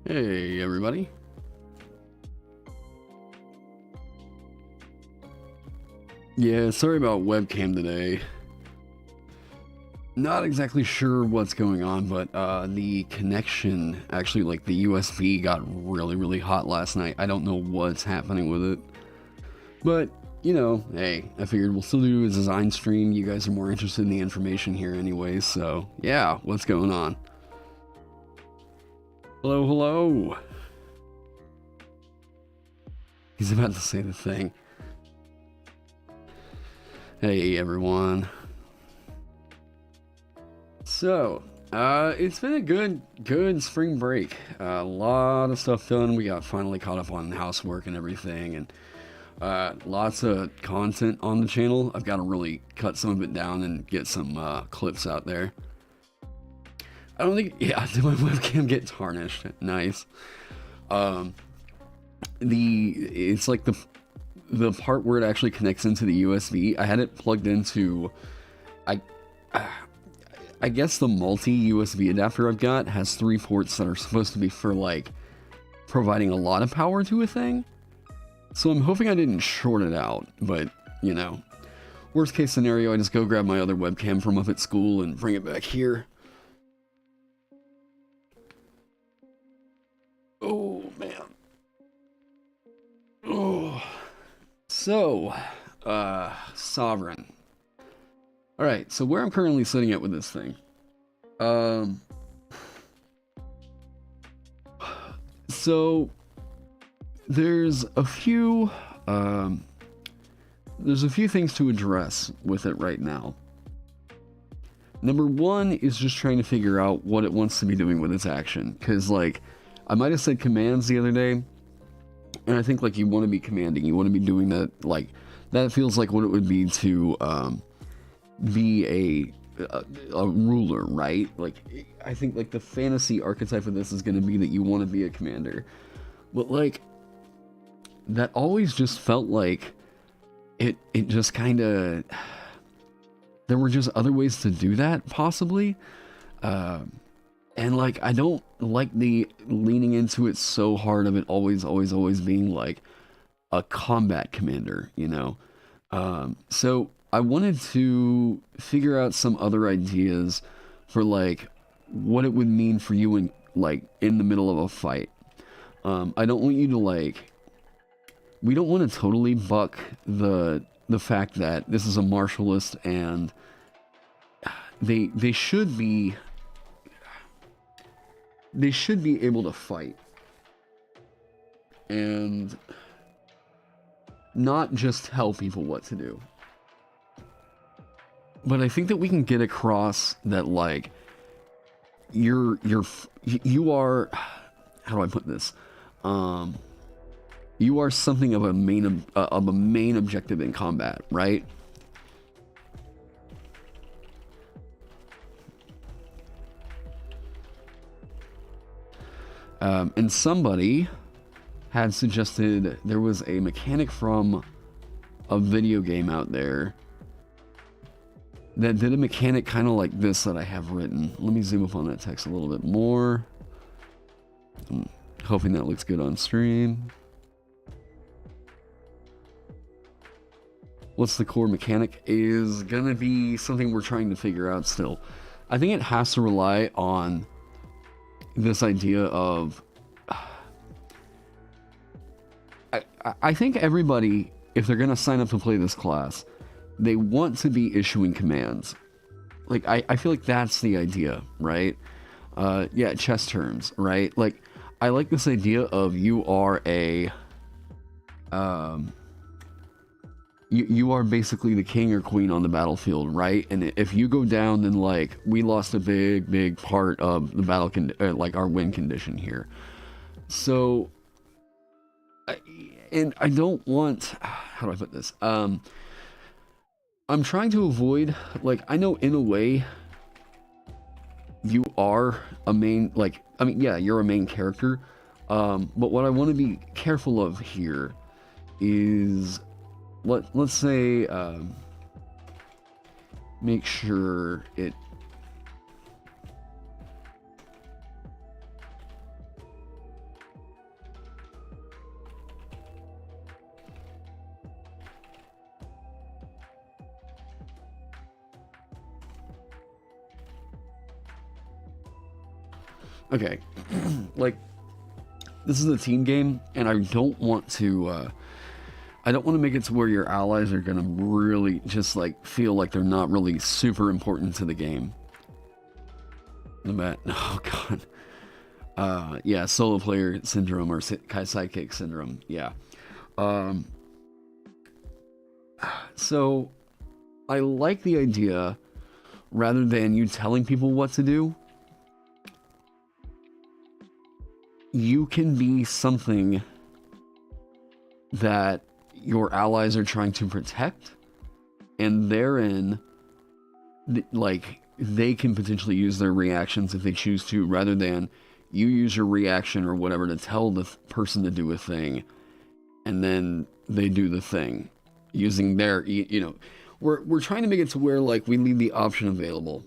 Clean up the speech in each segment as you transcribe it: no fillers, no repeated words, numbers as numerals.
Hey everybody. Yeah, sorry about webcam today. Not exactly sure what's going on, but the connection, actually like the USB got really hot last night. I don't know what's happening with it. But, you know, hey, I figured we'll still do a design stream. You guys are more interested in the information here anyways, so yeah, what's going on? Hello, hello. He's about to say the thing. Hey everyone. So, it's been a good spring break. A lot of stuff done. We got finally caught up on housework and everything, and lots of content on the channel. I've got to really cut some of it down and get some clips out there. I don't think, yeah, did my webcam get tarnished? Nice. It's like the part where it actually connects into the USB. I had it plugged into, I guess the multi-USB adapter I've got has 3 ports that are supposed to be for like providing a lot of power to a thing. So I'm hoping I didn't short it out, but you know, worst case scenario, I just go grab my other webcam from up at school and bring it back here. Oh man. Oh. So, Sovereign. Alright, so where I'm currently sitting at with this thing. So there's a few things to address with it right now. Number one is just trying to figure out what it wants to be doing with its action, because like I might have said commands the other day, and I think like you want to be commanding, you want to be doing that, like that feels like what it would be to be a ruler, right? Like I think like the fantasy archetype of this is going to be that you want to be a commander, but like that always just felt like it just kind of, there were just other ways to do that possibly, and like I don't like the leaning into it so hard of it always being like a combat commander, you know. So I wanted to figure out some other ideas for like what it would mean for you in like in the middle of a fight. I don't want you to like, we don't want to totally buck the fact that this is a martialist and they should be able to fight and not just tell people what to do. But I think that we can get across that like you are, how do I put this? You are something of a main objective in combat, right? And somebody had suggested there was a mechanic from a video game out there that did a mechanic kind of like this that I have written. Let me zoom up on that text a little bit more. I'm hoping that looks good on stream. What's the core mechanic is gonna be something we're trying to figure out still. I think it has to rely on this idea of, I think everybody, if they're gonna sign up to play this class, they want to be issuing commands. Like I feel like that's the idea, right? Yeah, chess turns, right? Like I like this idea of you are a you are basically the king or queen on the battlefield, right? And if you go down, then like we lost a big part of the battle like our win condition here. So and I don't want, how do I put this? I'm trying to avoid, like, I know in a way you are a main, like, I mean, yeah, you're a main character, but what I want to be careful of here is, let's say, make sure it, okay, like, this is a team game, and I don't want to, I don't want to make it to where your allies are gonna really just, like, feel like they're not really super important to the game. Oh, God. Yeah, solo player syndrome, or sidekick syndrome, yeah. So, I like the idea, rather than you telling people what to do, you can be something that your allies are trying to protect, and therein, like, they can potentially use their reactions if they choose to, rather than you use your reaction or whatever to tell the person to do a thing, and then they do the thing using their, you know, we're trying to make it to where, like, we leave the option available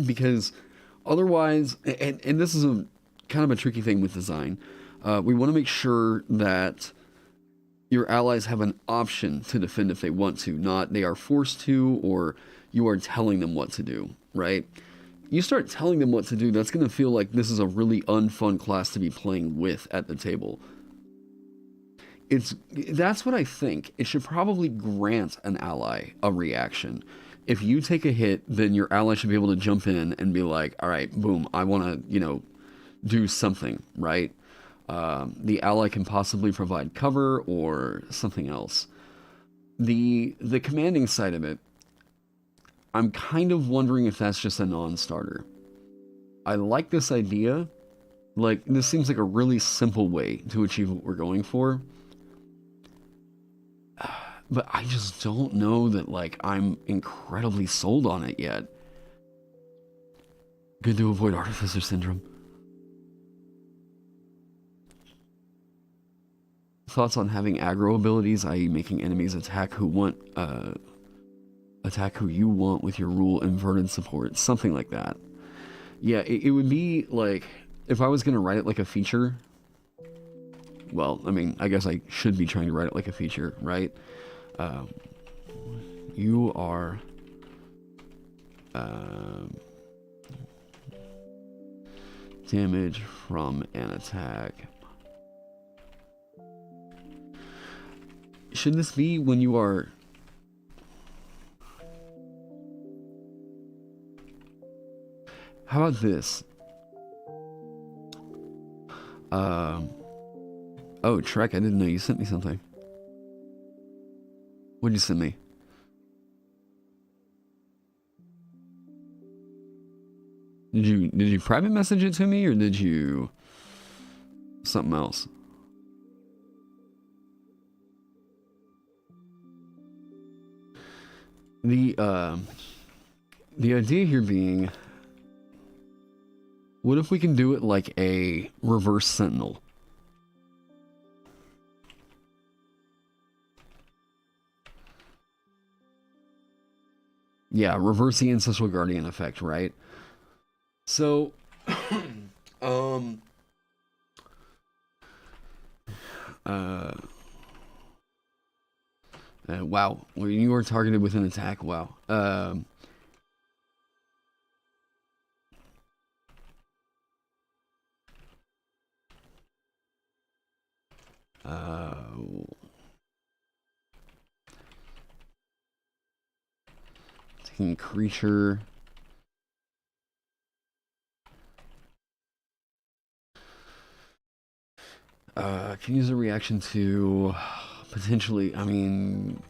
because otherwise, and this is a kind of a tricky thing with design, we want to make sure that your allies have an option to defend if they want to, not they are forced to, or you are telling them what to do, right? You start telling them what to do, that's going to feel like this is a really unfun class to be playing with at the table. That's what I think. It should probably grant an ally a reaction. If you take a hit, then your ally should be able to jump in and be like, all right, boom, I want to, you know, do something, right? The ally can possibly provide cover or something else. The commanding side of it, I'm kind of wondering if that's just a non-starter. I like this idea. Like, this seems like a really simple way to achieve what we're going for. But I just don't know that, like, I'm incredibly sold on it yet. Good to avoid Artificer Syndrome. Thoughts on having aggro abilities, i.e. making enemies attack who you want with your rule inverted support, something like that. Yeah, it would be like, if I was going to write it like a feature, well, I mean, I guess I should be trying to write it like a feature, right? You are damage from an attack. Should this be when you are... How about this? Oh, Trek, I didn't know you sent me something. What'd you send me? Did you private message it to me, or did you something else? The idea here being, what if we can do it like a reverse sentinel? Yeah, reverse the ancestral guardian effect, right? So, wow, when you are targeted with an attack, wow. Taking creature. Can use a reaction to potentially, I mean...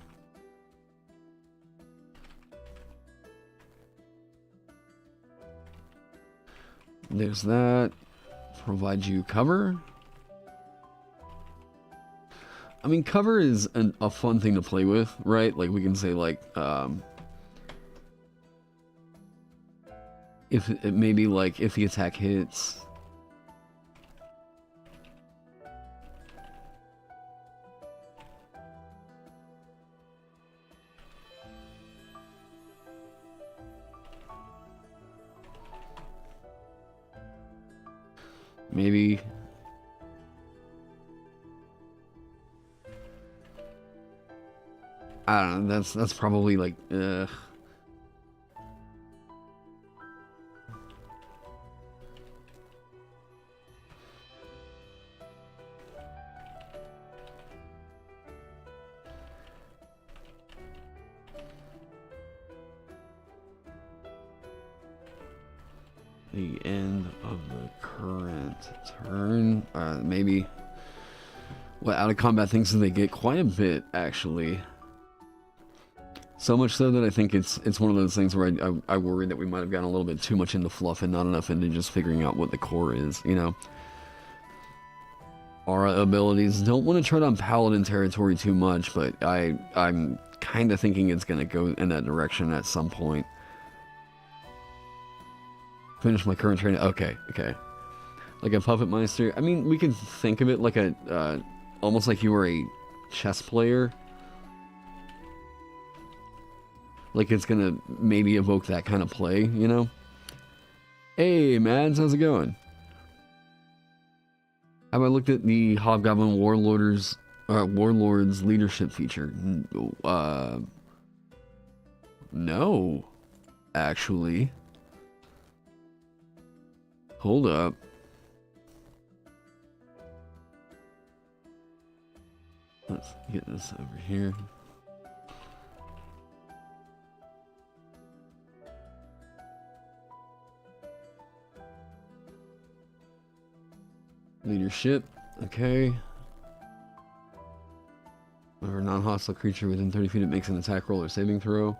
There's that. Provide you cover. I mean, cover is a fun thing to play with, right? Like, we can say, like, if it maybe, like, if the attack hits... Maybe... I don't know, that's probably, like, the end of the current turn. Maybe. What out of combat things do they get? Quite a bit, actually. So much so that I think it's one of those things where I worry that we might have gotten a little bit too much into fluff and not enough into just figuring out what the core is, you know? Aura abilities. Don't want to tread on paladin territory too much, but I'm kind of thinking it's going to go in that direction at some point. Finish my current training. Okay. Like a puppet meister. I mean, we can think of it like a, almost like you were a chess player. Like it's going to maybe evoke that kind of play, you know? Hey, Mads, how's it going? Have I looked at the Hobgoblin Warlord's leadership feature? No, actually. Hold up. Let's get this over here. Leadership, okay. Or a non-hostile creature within 30 feet, it makes an attack roll or saving throw.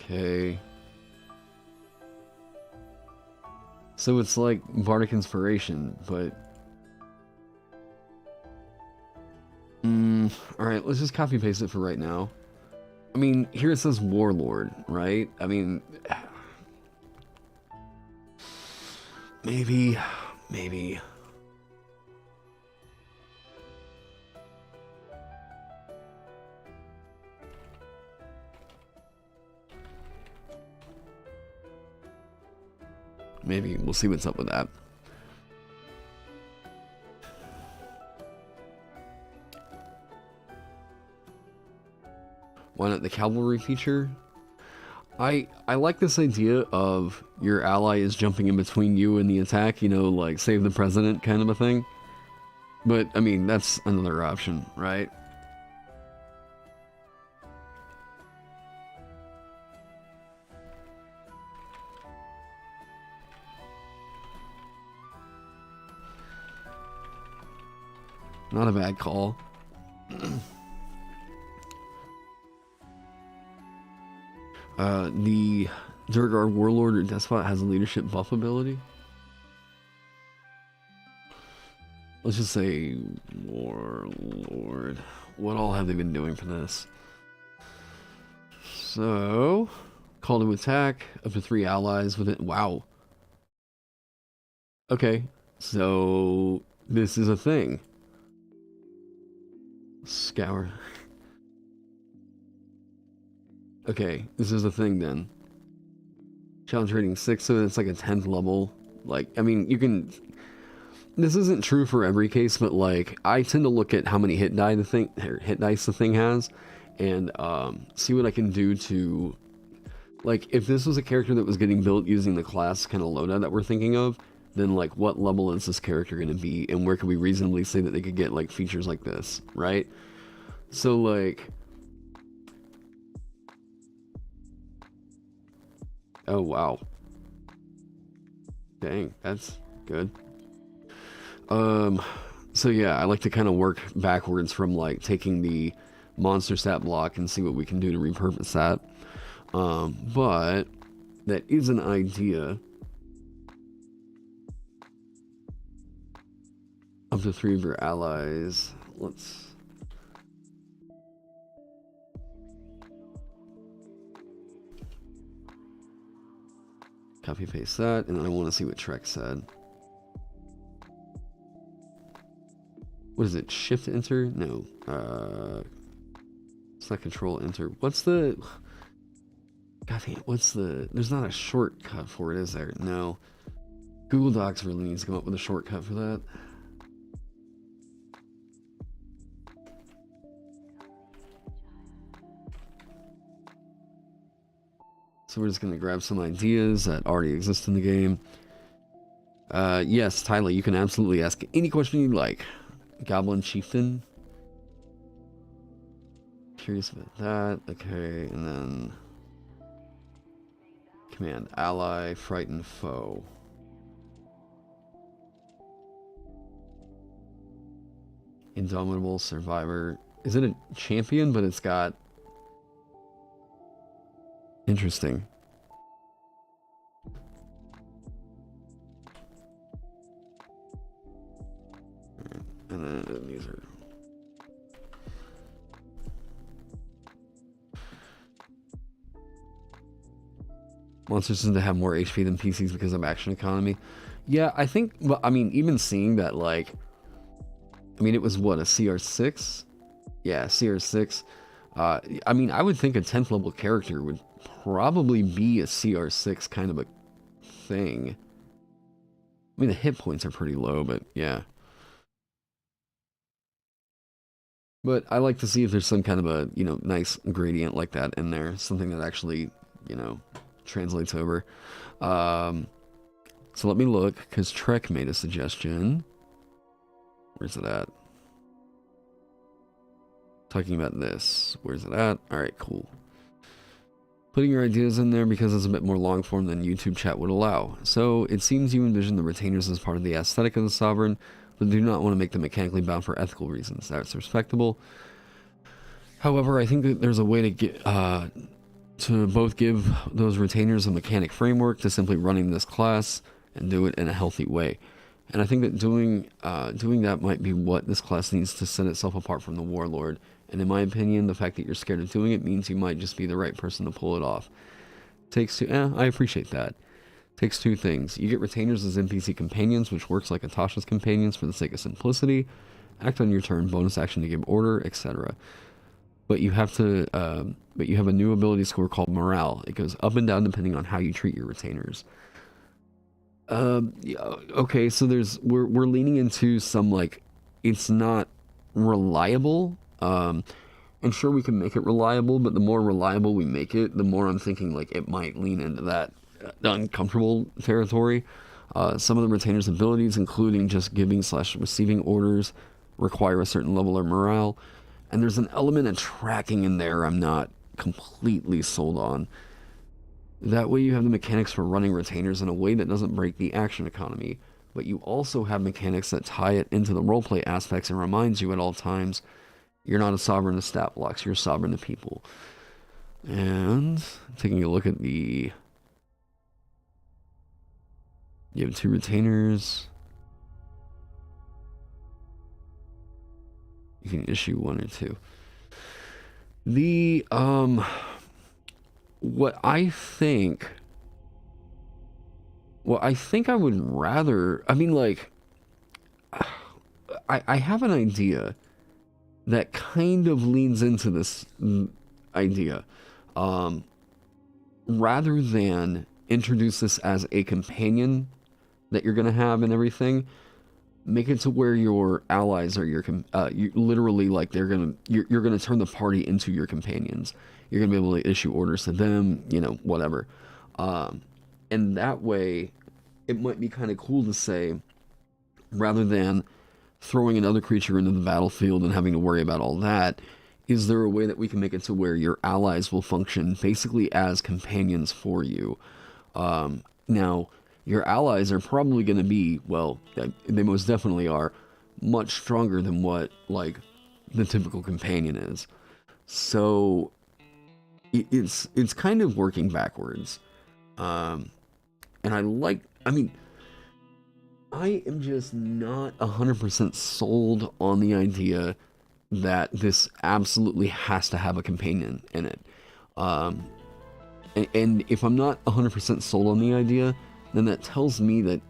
Okay. So it's like Bardic Inspiration, but... Alright, let's just copy paste it for right now. I mean, here it says Warlord, right? I mean... Maybe. Maybe. We'll see what's up with that. Why not the cavalry feature? I like this idea of your ally is jumping in between you and the attack, you know, like save the president kind of a thing. But, I mean, that's another option, right? Not a bad call. The Durgard Warlord or Despot has a leadership buff ability. Let's just say Warlord. What all have they been doing for this? So, call to attack, up to 3 allies with it. Wow. Okay, so this is a thing. Scour. Okay, this is a thing then. Challenge rating 6, so it's like a 10th level. Like, I mean, you can... This isn't true for every case, but like, I tend to look at how many hit dice the thing has, and see what I can do to... Like, if this was a character that was getting built using the class kind of loadout that we're thinking of, then like, what level is this character going to be, and where can we reasonably say that they could get like features like this, right? So like... Oh, wow. Dang, that's good. So yeah, I like to kind of work backwards from like taking the monster stat block and see what we can do to repurpose that. But that is an idea. Up to 3 of your allies. Let's... Copy paste that, and then I want to see what Trek said. What is it? Shift enter? No. It's not control enter. What's the... God damn, what's the... There's not a shortcut for it, is there? No. Google Docs really needs to come up with a shortcut for that. So we're just going to grab some ideas that already exist in the game. Yes, Tyler, you can absolutely ask any question you'd like. Goblin Chieftain. Curious about that. Okay, and then... Command, ally, frighten foe. Indomitable, survivor. Is it a champion, but it's got... Interesting. And then these are... Monsters tend to have more HP than PCs because of action economy. Yeah, I think... Well, I mean, even seeing that, like... I mean, it was, what, a CR6? Yeah, CR6. I mean, I would think a 10th level character would probably be a CR6 kind of a thing. I mean, the hit points are pretty low, but yeah. But I like to see if there's some kind of a, you know, nice gradient like that in there. Something that actually, you know, translates over. So let me look, because Trek made a suggestion. Where's it at? Talking about this. Where's it at? Alright, cool. Putting your ideas in there because it's a bit more long form than YouTube chat would allow. So, it seems you envision the retainers as part of the aesthetic of the Sovereign, but do not want to make them mechanically bound for ethical reasons. That's respectable. However, I think that there's a way to get to both give those retainers a mechanic framework to simply running this class and do it in a healthy way. And I think that doing that might be what this class needs to set itself apart from the Warlord. And in my opinion, the fact that you're scared of doing it means you might just be the right person to pull it off. Takes two... I appreciate that. Takes two things. You get retainers as NPC companions, which works like Atasha's companions for the sake of simplicity. Act on your turn, bonus action to give order, etc. But you have to... but you have a new ability score called Morale. It goes up and down depending on how you treat your retainers. Okay, so we're leaning into some, like, it's not reliable. And sure, we can make it reliable, but the more reliable we make it, the more I'm thinking, like, it might lean into that uncomfortable territory. Some of the retainer's abilities, including just giving/receiving orders, require a certain level of morale. And there's an element of tracking in there I'm not completely sold on. That way you have the mechanics for running retainers in a way that doesn't break the action economy, but you also have mechanics that tie it into the roleplay aspects and reminds you at all times you're not a sovereign of stat blocks, you're a sovereign of people. And taking a look at the... You have 2 retainers. You can issue 1 or 2. The, what I think I would rather... I mean, like... I have an idea that kind of leans into this idea. Rather than introduce this as a companion that you're going to have and everything, make it to where your allies are your... you literally, like, you're going to turn the party into your companions. You're going to be able to issue orders to them, you know, whatever. And that way, it might be kind of cool to say, rather than throwing another creature into the battlefield and having to worry about all that, is there a way that we can make it to where your allies will function basically as companions for you? Now, your allies are probably going to be, well, they most definitely are, much stronger than what, like, the typical companion is. So... It's kind of working backwards. And I mean, I am just not 100% sold on the idea that this absolutely has to have a companion in it. And if I'm not 100% sold on the idea, then that tells me that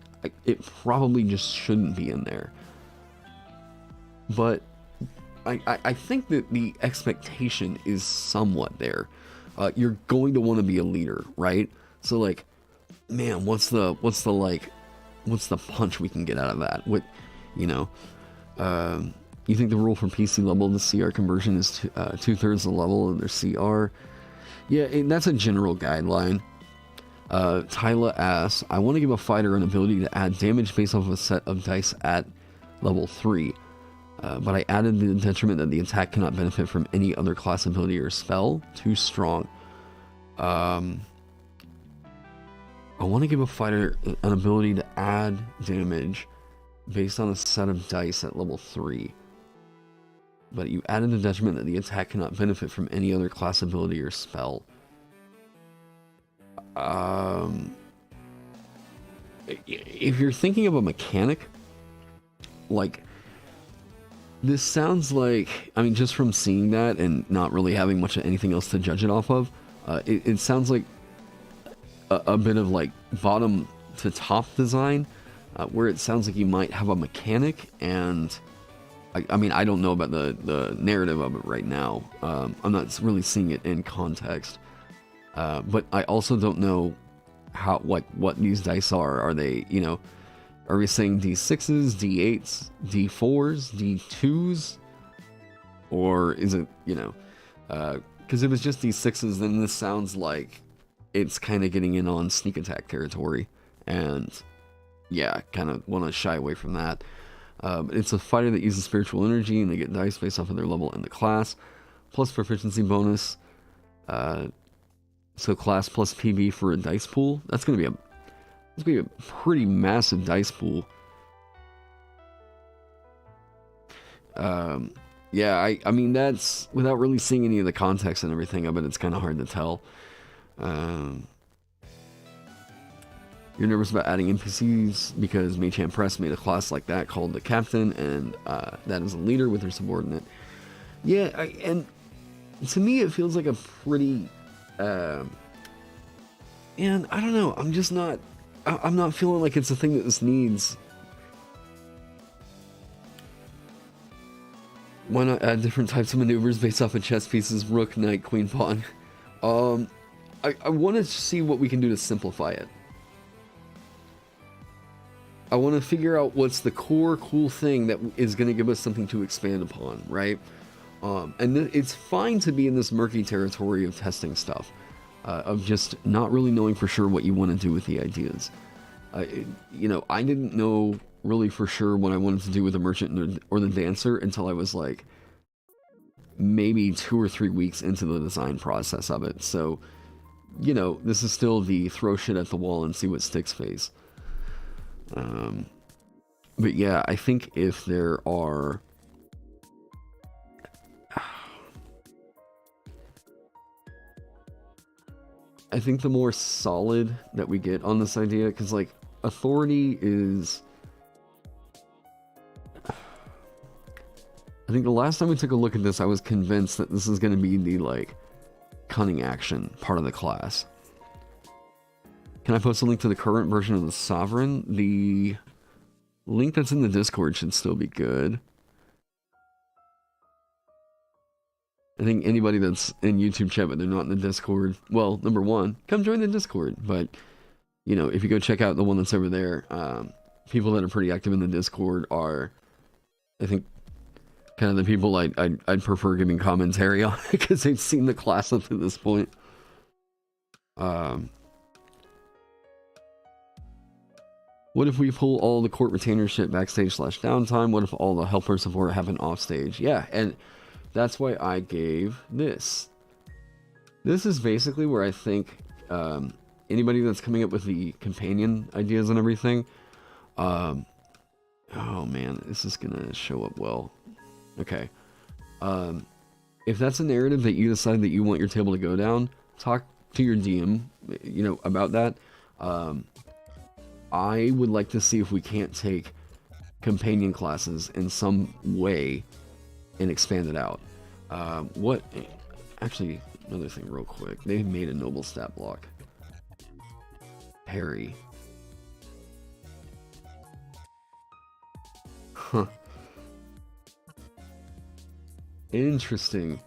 it probably just shouldn't be in there. But I think that the expectation is somewhat there. You're going to want to be a leader, right? So, like, man, what's the punch we can get out of that? What, you know, you think the rule for PC level, the CR conversion is 2/3 the level of their CR? Yeah, that's a general guideline. Tyla asks, I want to give a fighter an ability to add damage based off of a set of dice at level 3. But I added the detriment that the attack cannot benefit from any other class ability or spell. Too strong. I want to give a fighter an ability to add damage based on a set of dice at level 3. But you add in the detriment that the attack cannot benefit from any other class ability or spell. If you're thinking of a mechanic, like, this sounds like, I mean, just from seeing that and not really having much of anything else to judge it off of, it sounds like a bit of like bottom to top design, where it sounds like you might have a mechanic, and I mean, I don't know about the narrative of it right now. I'm not really seeing it in context, but I also don't know how, like, what these dice are. Are they, you know, are we saying D6s, D8s, D4s, D2s? Or is it, you know, because if it's just D6s, then this sounds like it's kind of getting in on sneak attack territory. And yeah, kind of want to shy away from that. It's a fighter that uses spiritual energy, and they get dice based off of their level in the class, plus proficiency bonus. So class plus PB for a dice pool. That's gonna be a pretty massive dice pool. Yeah, I mean, that's without really seeing any of the context and everything of it. It's kind of hard to tell. You're nervous about adding NPCs because Machamp Press made a class like that called the Captain, and that is a leader with her subordinate. Yeah, and to me it feels like a pretty... and I don't know, I'm just not... I'm not feeling like it's a thing that this needs. Why not add different types of maneuvers based off of chess pieces, rook, knight, queen, pawn? I want to see what we can do to simplify it. I want to figure out what's the core cool thing that is going to give us something to expand upon, right? And it's fine to be in this murky territory of testing stuff, of just not really knowing for sure what you want to do with the ideas. You know, I didn't know really for sure what I wanted to do with the merchant or the dancer until I was like maybe 2 or 3 weeks into the design process of it. So, you know, this is still the throw shit at the wall and see what sticks phase. But yeah, I think if there are... I think the more solid that we get on this idea, because like authority is... I think the last time we took a look at this, I was convinced that this is going to be the like cunning action part of the class. Can I post a link to the current version of the Sovereign? The link that's in the Discord should still be good. I think anybody that's in YouTube chat but they're not in the Discord, well, number one, come join the Discord. But, you know, if you go check out the one that's over there, people that are pretty active in the Discord are, I think, kind of the people I'd prefer giving commentary on because they've seen the class up to this point. What if we pull all the court retainer shit backstage / downtime? What if all the helper support happen offstage? Yeah, and that's why I gave this. This is basically where I think anybody that's coming up with the companion ideas and everything, oh man, this is gonna show up well. Okay. If that's a narrative that you decide that you want your table to go down, talk to your DM, you know, about that. I would like to see if we can't take companion classes in some way and expand it out. Actually, another thing real quick. They made a noble stat block. Harry. Huh. Interesting.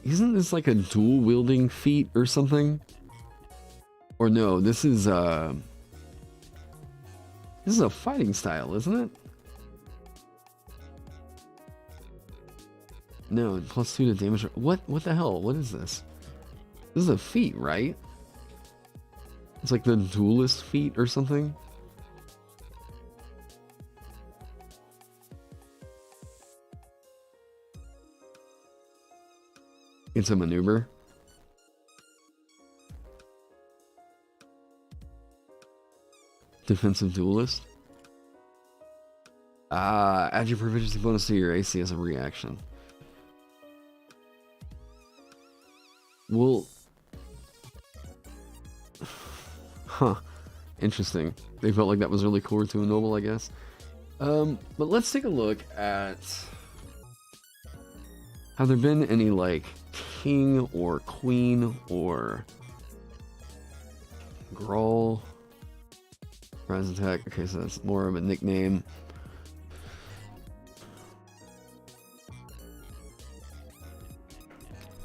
Isn't this like a dual wielding feat or something? Or no, this is a fighting style, isn't it? No, +2 to damage. What the hell? What is this? This is a feat, right? It's like the duelist feat or something. It's a maneuver. Defensive duelist. Add your proficiency bonus to your AC as a reaction. Well, huh. Interesting. They felt like that was really core to a noble, I guess. But let's take a look at... Have there been any, like, king or queen or... Growl? Rise attack. Okay, so that's more of a nickname.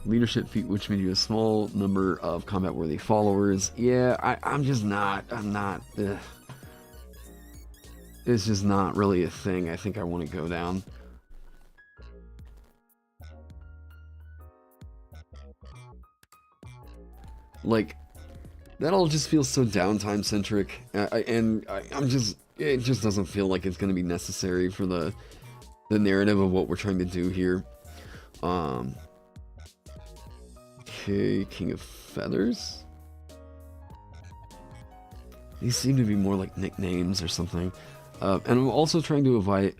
Leadership feat, which made you a small number of combat-worthy followers. Yeah, I'm not. Ugh. It's just not really a thing I think I want to go down. Like, that all just feels so downtime-centric, it just doesn't feel like it's going to be necessary for the narrative of what we're trying to do here. Okay, King of Feathers? These seem to be more like nicknames or something. And I'm also trying to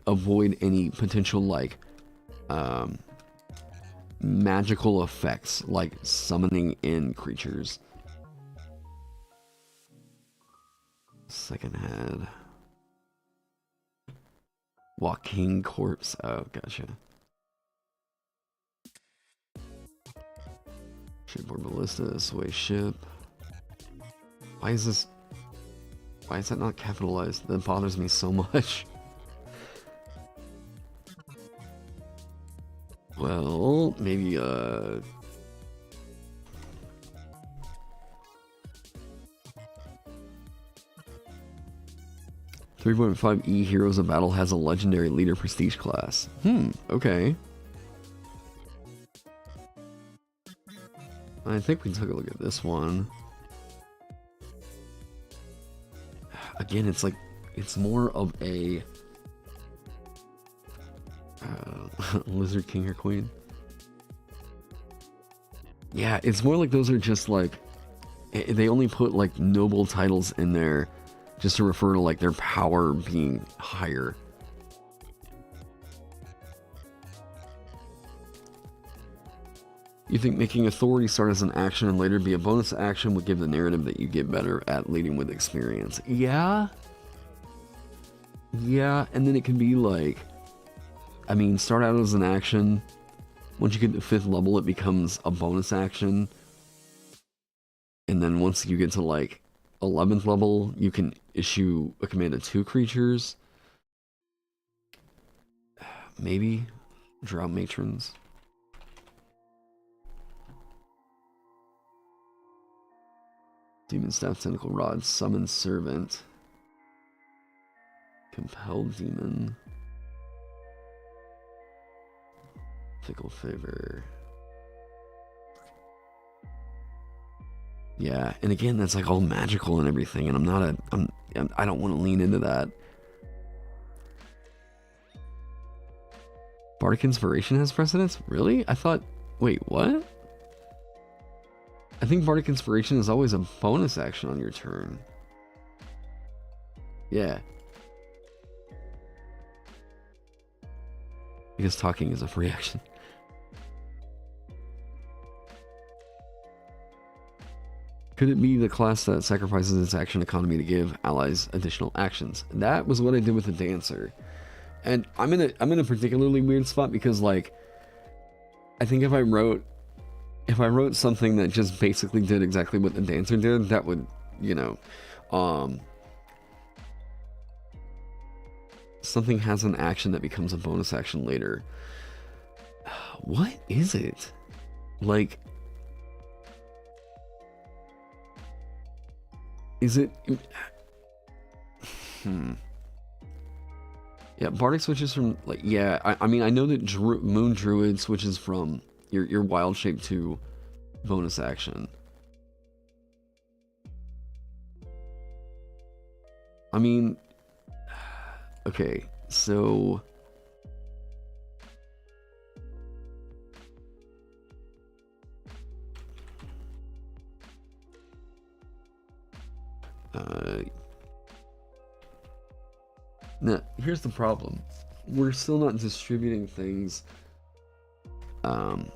avoid any potential, like, magical effects, like summoning in creatures. Second head. Walking corpse. Oh, gotcha. Shipboard ballista, sway ship. Why is that not capitalized? That bothers me so much. Well, maybe 3.5E Heroes of Battle has a legendary leader prestige class. Okay. I think we took a look at this one. Again, it's like, it's more of a Lizard King or Queen. Yeah, it's more like those are just like, they only put like noble titles in there just to refer to like their power being higher. You think making authority start as an action and later be a bonus action would give the narrative that you get better at leading with experience. Yeah, and then it can be like, I mean, start out as an action. Once you get to 5th level, it becomes a bonus action. And then once you get to like 11th level, you can issue a command of 2 creatures. Maybe draw matrons. Demon Staff, Tentacle Rod, Summon Servant, Compelled Demon, Fickle Favor. Yeah, and again, that's like all magical and everything, and I don't want to lean into that. Bardic Inspiration has precedence? Really? I thought, wait, what? I think Bardic Inspiration is always a bonus action on your turn. Yeah. Because talking is a free action. Could it be the class that sacrifices its action economy to give allies additional actions? That was what I did with the Dancer. And I'm in a particularly weird spot because, like, I think if I wrote something that just basically did exactly what the Dancer did, that would, you know, something has an action that becomes a bonus action later. What is it? Like, is it... Yeah, Bardic switches from, like, yeah, I mean, I know that Moon Druid switches from your wild shape to bonus action. I mean, okay, so... Now, here's the problem. We're still not distributing things. Um,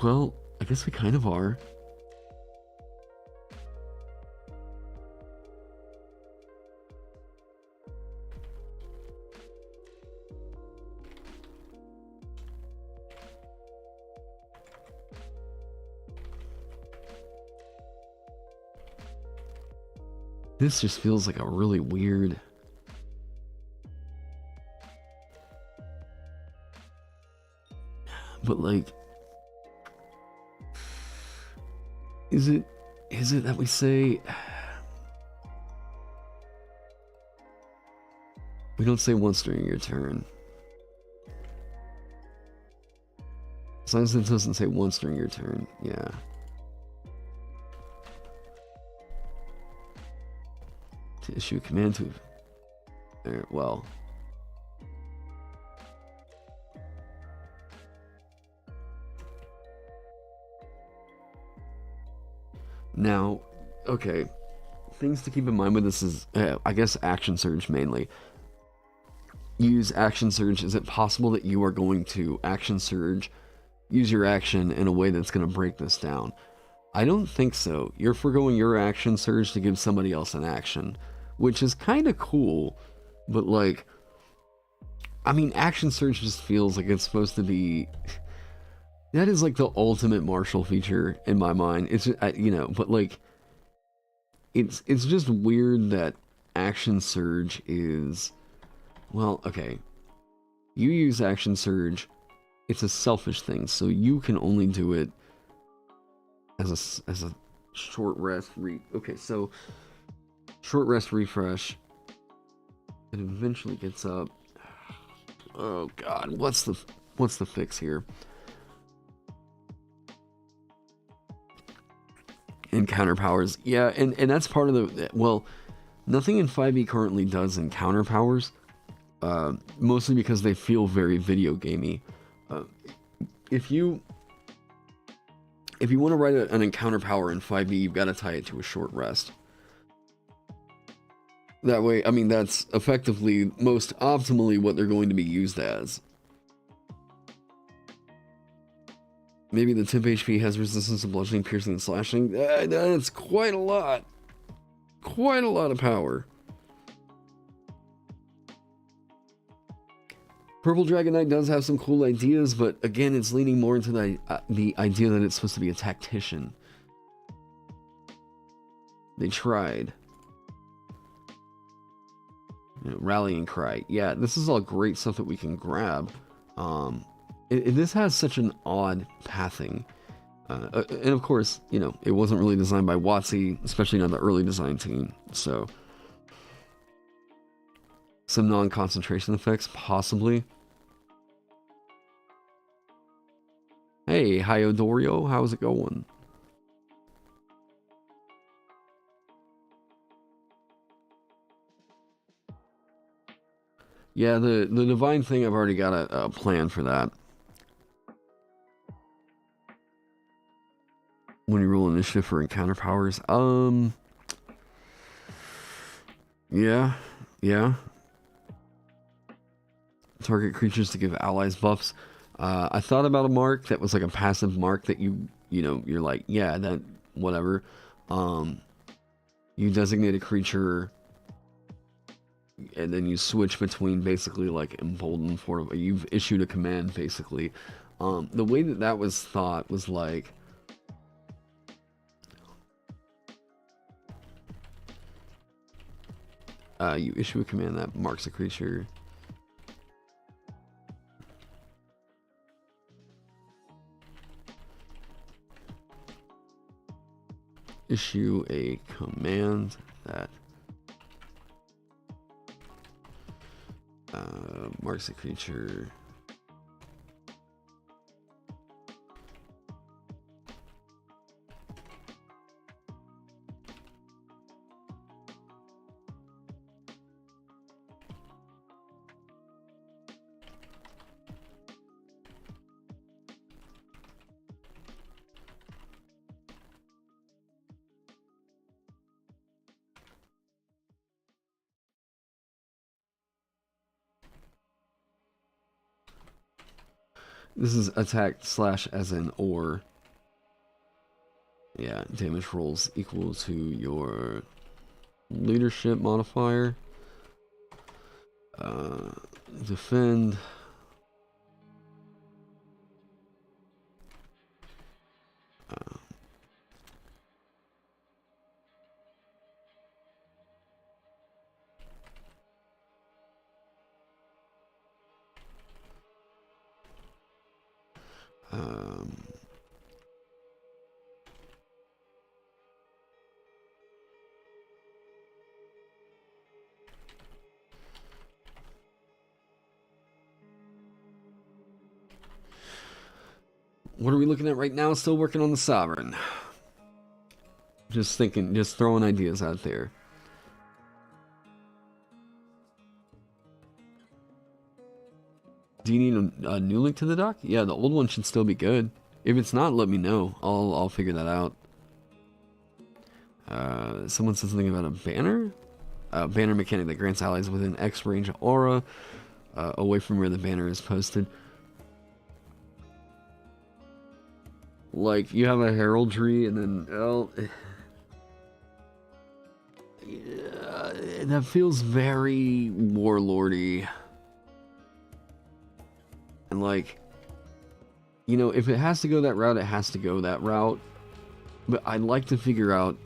well, I guess we kind of are. This just feels like a really weird. But like, is it that we say we don't say once during your turn? As long as it doesn't say once during your turn, yeah. To issue a command to, well. Now, okay, things to keep in mind with this is, I guess, Action Surge mainly. Use Action Surge. Is it possible that you are going to Action Surge, use your action in a way that's going to break this down? I don't think so. You're foregoing your Action Surge to give somebody else an action, which is kind of cool, but like, I mean, Action Surge just feels like it's supposed to be. That is like the ultimate Marshall feature in my mind. It's you know, but like, it's just weird that Action Surge is, well, okay. You use Action Surge. It's a selfish thing, so you can only do it as a short rest. Okay, so short rest refresh. It eventually gets up. Oh God, what's the fix here? Encounter powers, yeah, and that's part of the, well, nothing in 5e currently does encounter powers, mostly because they feel very video gamey. If you want to write an encounter power in 5e, you've got to tie it to a short rest. That way, I mean, that's effectively most optimally what they're going to be used as. Maybe the tip HP has resistance to bludgeoning, piercing, and slashing. That's quite a lot. Quite a lot of power. Purple Dragon Knight does have some cool ideas, but again, it's leaning more into the idea that it's supposed to be a tactician. They tried. You know, rallying cry. Yeah, this is all great stuff that we can grab. This has such an odd pathing. And of course, you know, it wasn't really designed by WotC, especially not the early design team. So, some non-concentration effects, possibly. Hey, Hyodorio, how's it going? Yeah, the divine thing, I've already got a plan for that. When you roll initiative for encounter powers, yeah. Target creatures to give allies buffs. I thought about a mark that was like a passive mark that you know, you're like, yeah, that, whatever. You designate a creature, and then you switch between basically like emboldened for, you've issued a command basically. The way that was thought was like, you issue a command that marks a creature. Issue a command that marks a creature. This is attack slash as in or. Yeah, damage rolls equal to your leadership modifier. Defend. What are we looking at right now? Still working on the Sovereign. Just thinking, just throwing ideas out there. Do you need a new link to the dock? Yeah, the old one should still be good. If it's not, let me know. I'll figure that out. Someone said something about a banner? Banner mechanic that grants allies within X range aura away from where the banner is posted. Like, you have a heraldry and then, well, yeah, that feels very warlordy. And like, you know, if it has to go that route, it has to go that route. But I'd like to figure out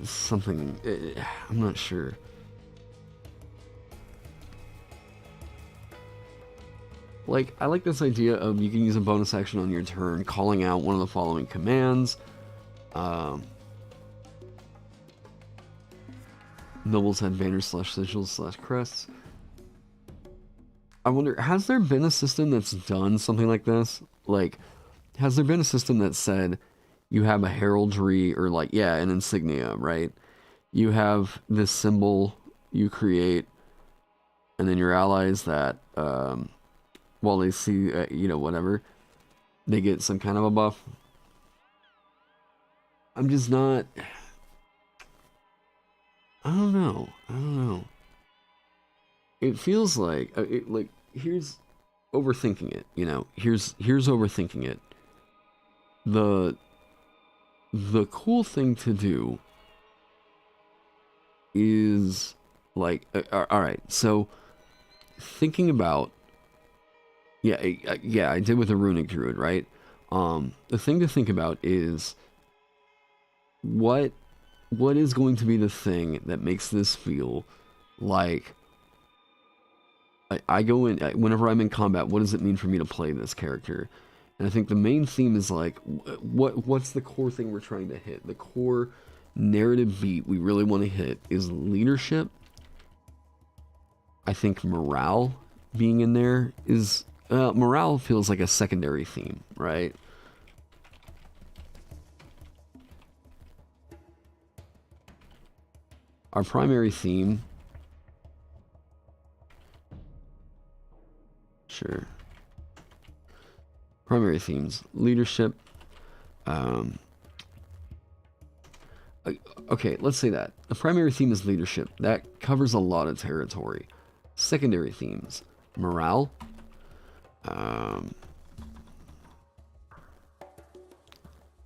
something. I'm not sure. Like, I like this idea of you can use a bonus action on your turn, calling out one of the following commands. Nobles had banners slash sigils slash crests. I wonder, has there been a system that's done something like this? Like, has there been a system that said you have a heraldry or like, yeah, an insignia, right? You have this symbol you create, and then your allies that, while they see, you know, whatever, they get some kind of a buff. I'm just not... I don't know. It feels like, here's overthinking it, you know? Here's overthinking it. The cool thing to do is, like, alright, so, thinking about, yeah, I did with a runic druid, right? The thing to think about is what is going to be the thing that makes this feel like I go in whenever I'm in combat. What does it mean for me to play this character? And I think the main theme is like what's the core thing we're trying to hit? The core narrative beat we really want to hit is leadership. I think morale being in there is morale feels like a secondary theme, right? Our primary theme, sure. Primary themes, leadership. Okay, let's say that. The primary theme is leadership. That covers a lot of territory. Secondary themes, morale.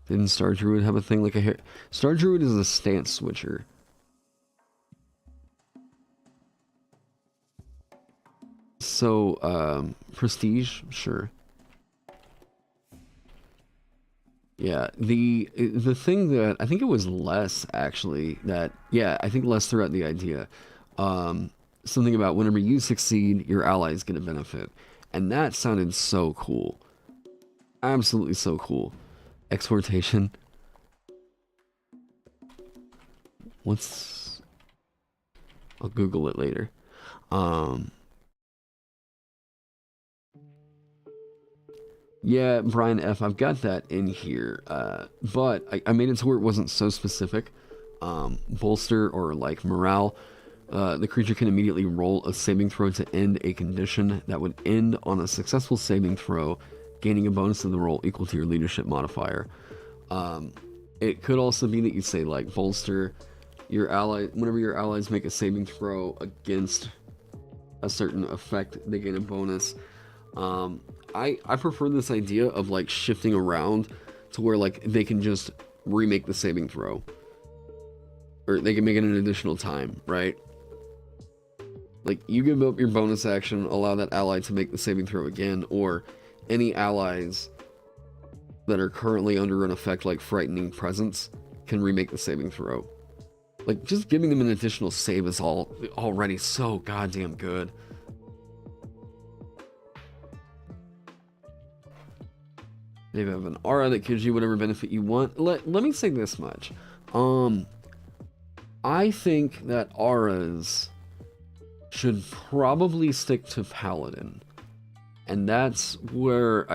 Didn't Star Druid have a thing like a... Star Druid is a stance switcher. So, prestige, sure. Yeah, the thing that I think it was less actually that I think less throughout the idea. Something about whenever you succeed, your allies get a benefit, and that sounded so cool, absolutely so cool. Exhortation. I'll Google it later. Yeah, Brian F. I've got that in here, but I made it to where it wasn't so specific. Bolster or like morale. The creature can immediately roll a saving throw to end a condition that would end on a successful saving throw, gaining a bonus to the roll equal to your leadership modifier. It could also be that you say like bolster your ally. Whenever your allies make a saving throw against a certain effect, they gain a bonus. I prefer this idea of like shifting around to where like they can just remake the saving throw, or they can make it an additional time, right? Like you give up your bonus action, allow that ally to make the saving throw again, or any allies that are currently under an effect like Frightening Presence can remake the saving throw. Like, just giving them an additional save is already so goddamn good. They have an aura that gives you whatever benefit you want. Let me say this much. I think that auras should probably stick to Paladin. And that's where,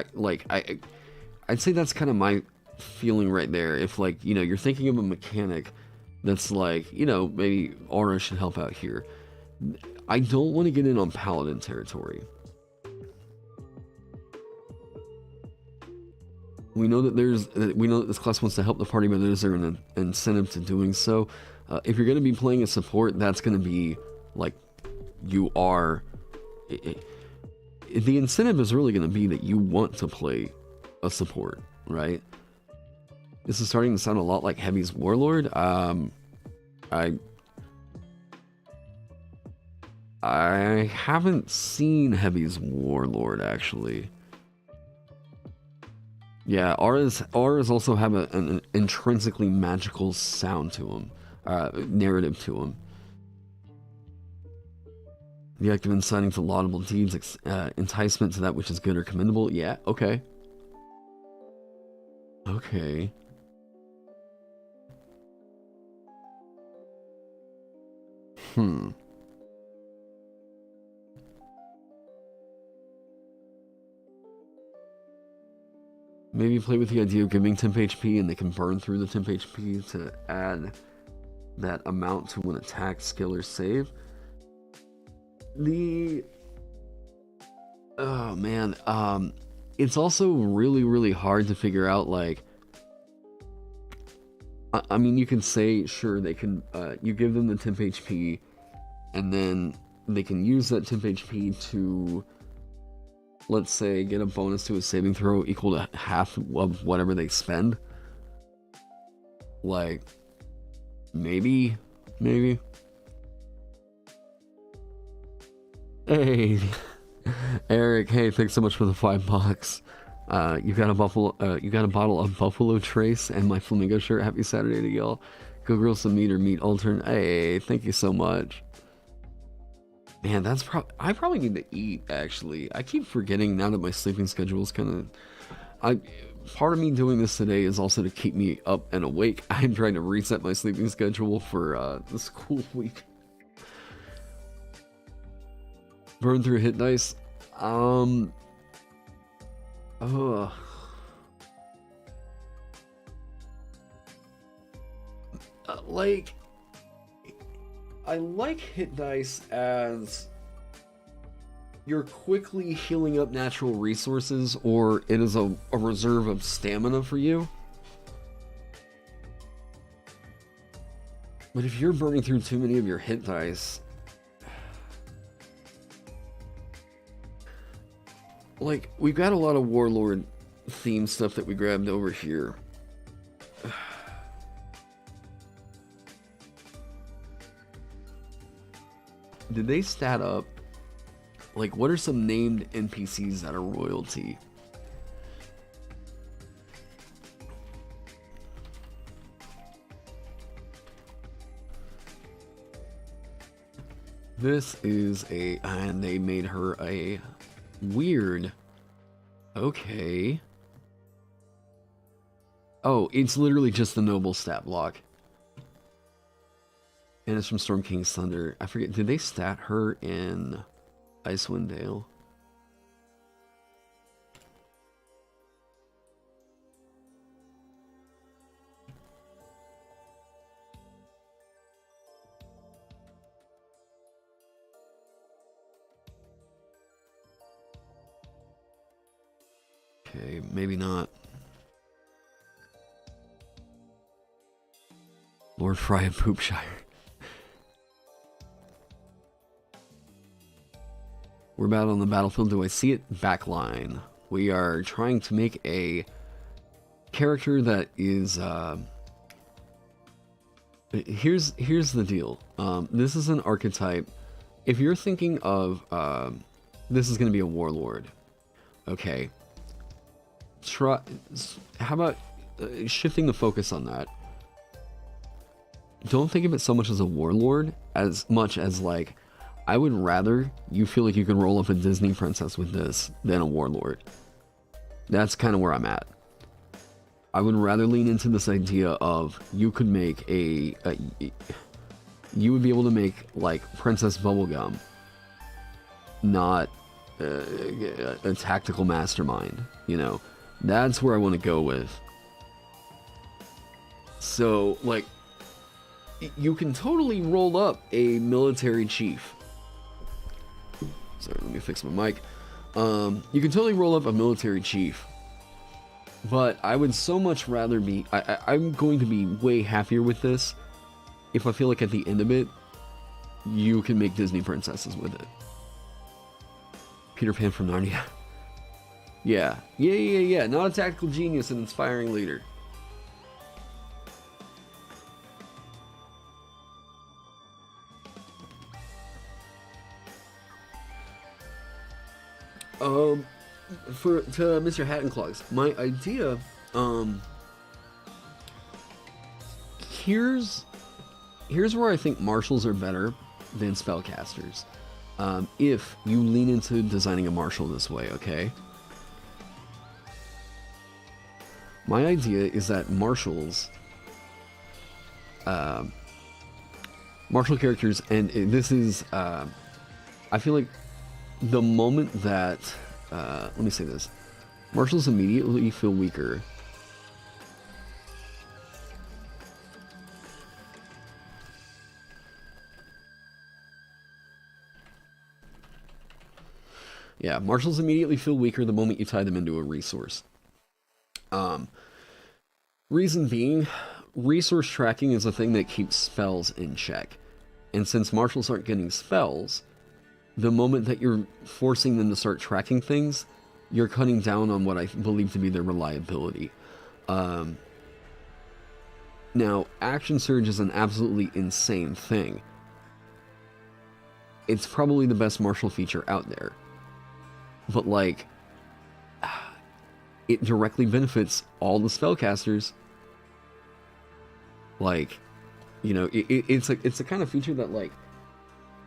I'd say that's kind of my feeling right there. If, like, you know, you're thinking of a mechanic that's like, you know, maybe aura should help out here. I don't want to get in on Paladin territory. We know that this class wants to help the party, but there's an incentive to doing so. If you're going to be playing a support, that's going to be like you are. The incentive is really going to be that you want to play a support, right? This is starting to sound a lot like Heavy's Warlord. I haven't seen Heavy's Warlord actually. Yeah, auras also have an intrinsically magical sound to them, narrative to them. The act of inciting to laudable deeds, enticement to that which is good or commendable. Yeah, okay. Okay. Maybe play with the idea of giving temp HP and they can burn through the temp HP to add that amount to an attack, skill, or save. Oh man, it's also really, really hard to figure out, like, I mean, you can say, sure, they can, you give them the temp HP, and then they can use that temp HP to, let's say, get a bonus to a saving throw equal to half of whatever they spend. Like, maybe. Hey, Eric, hey, thanks so much for the $5. You got a bottle of Buffalo Trace and my Flamingo shirt. Happy Saturday to y'all. Go grill some meat or meat alternate. Hey, thank you so much. Man, I probably need to eat, actually. I keep forgetting now that my sleeping schedule is kind of... Part of me doing this today is also to keep me up and awake. I'm trying to reset my sleeping schedule for the school week. Burn through hit dice. Like, I like hit dice as you're quickly healing up natural resources, or it is a reserve of stamina for you. But if you're burning through too many of your hit dice, like, we've got a lot of Warlord themed stuff that we grabbed over here. Did they stat up? Like, what are some named NPCs that are royalty? This is and they made her a weird. Okay. Oh, it's literally just the noble stat block. And it's from Storm King's Thunder. I forget, did they stat her in Icewind Dale? Okay, maybe not. Lord Fry of Poopshire. We're about on the battlefield. Do I see it? Backline. We are trying to make a character that is, here's the deal. This is an archetype. If you're thinking of, this is going to be a warlord. Okay. How about shifting the focus on that? Don't think of it so much as a warlord as much as like, I would rather you feel like you could roll up a Disney princess with this than a warlord. That's kind of where I'm at. I would rather lean into this idea of you could make you would be able to make like Princess Bubblegum, not a tactical mastermind, you know. That's where I want to go with. So, like, you can totally roll up a military chief. Sorry, let me fix my mic. You can totally roll up a military chief. But I would so much rather be... I'm going to be way happier with this if I feel like at the end of it, you can make Disney princesses with it. Peter Pan from Narnia. Yeah. Not a tactical genius, an inspiring leader. To Mr. Hattenclogs, my idea, here's where I think marshals are better than spellcasters. If you lean into designing a marshal this way, okay? My idea is that marshals, martial characters, and this is, I feel like the moment that, let me say this, marshals immediately feel weaker. Yeah, marshals immediately feel weaker the moment you tie them into a resource. Reason being, resource tracking is a thing that keeps spells in check. And since marshals aren't getting spells, the moment that you're forcing them to start tracking things, you're cutting down on what I believe to be their reliability. Now, Action Surge is an absolutely insane thing. It's probably the best martial feature out there. But, like, it directly benefits all the spellcasters. Like, you know, it's a kind of feature that, like,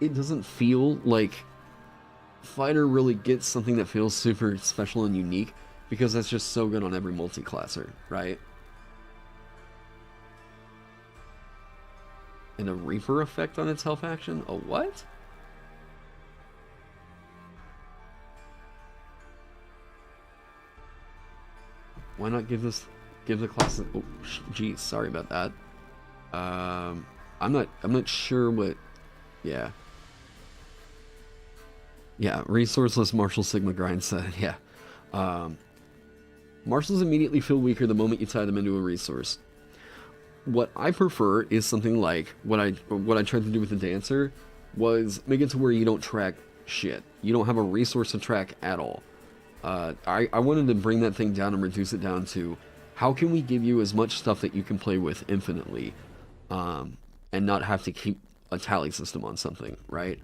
it doesn't feel like Fighter really gets something that feels super special and unique, because that's just so good on every multi-classer, right? And a Reaper effect on its health action? A what? Why not give the class? Oh, geez, sorry about that. I'm not sure what. Yeah. Yeah, resourceless Marshal Sigma grind set. Yeah. Marshals immediately feel weaker the moment you tie them into a resource. What I prefer is something like what I tried to do with the Dancer was make it to where you don't track shit. You don't have a resource to track at all. I wanted to bring that thing down and reduce it down to how can we give you as much stuff that you can play with infinitely, and not have to keep a tally system on something, right?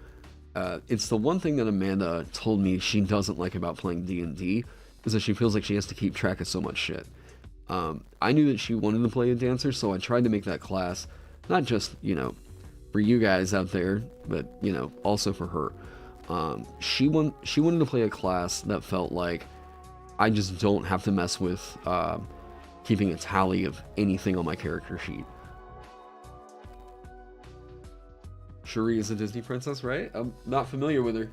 It's the one thing that Amanda told me she doesn't like about playing D&D, is that she feels like she has to keep track of so much shit. I knew that she wanted to play a Dancer, so I tried to make that class, not just, you know, for you guys out there, but, you know, also for her. She wanted to play a class that felt like I just don't have to mess with keeping a tally of anything on my character sheet. Shuri is a Disney princess, right? I'm not familiar with her.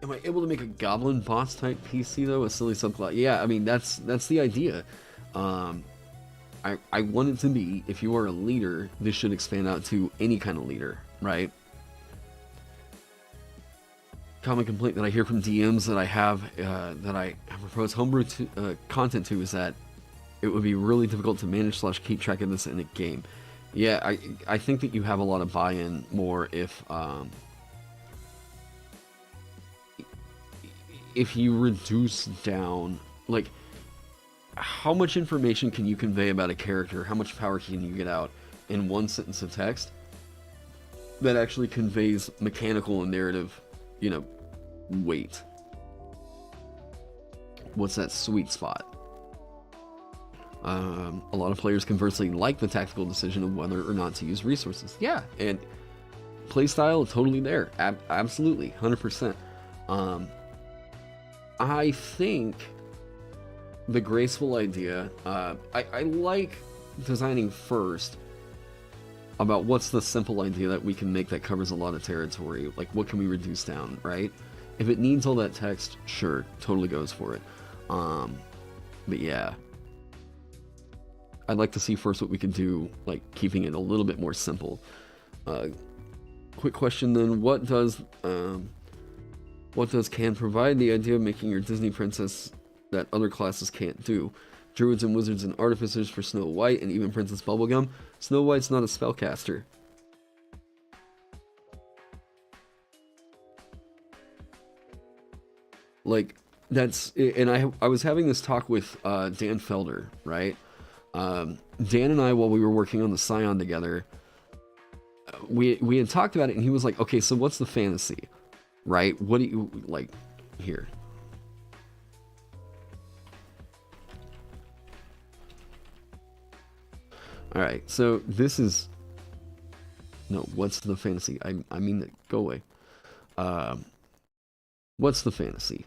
Am I able to make a goblin boss type PC though? A silly subclass? Yeah, I mean that's the idea. I want it to be, if you are a leader, this should expand out to any kind of leader, right? Common complaint that I hear from DMs that I have, that I propose homebrew content to, is that it would be really difficult to manage / keep track of this in a game. Yeah, I think that you have a lot of buy-in more if you reduce down, like, how much information can you convey about a character? How much power can you get out in one sentence of text that actually conveys mechanical and narrative, you know, weight? What's that sweet spot? A lot of players conversely like the tactical decision of whether or not to use resources. Yeah, and playstyle totally there. Absolutely, 100%. I think the graceful idea, I like designing first about what's the simple idea that we can make that covers a lot of territory. Like, what can we reduce down, right? If it needs all that text, sure, totally goes for it. But yeah, I'd like to see first what we can do, like keeping it a little bit more simple. Quick question then: what does can provide the idea of making your Disney princess that other classes can't do? Druids and wizards and artificers for Snow White and even Princess Bubblegum. Snow White's not a spellcaster. Like, that's, and I was having this talk with Dan Felder, right? Dan and I, while we were working on the Scion together, we had talked about it, and he was like, okay, so what's the fantasy, right? What do you, like, here. All right, so this is, no, what's the fantasy? I mean, go away. What's the fantasy?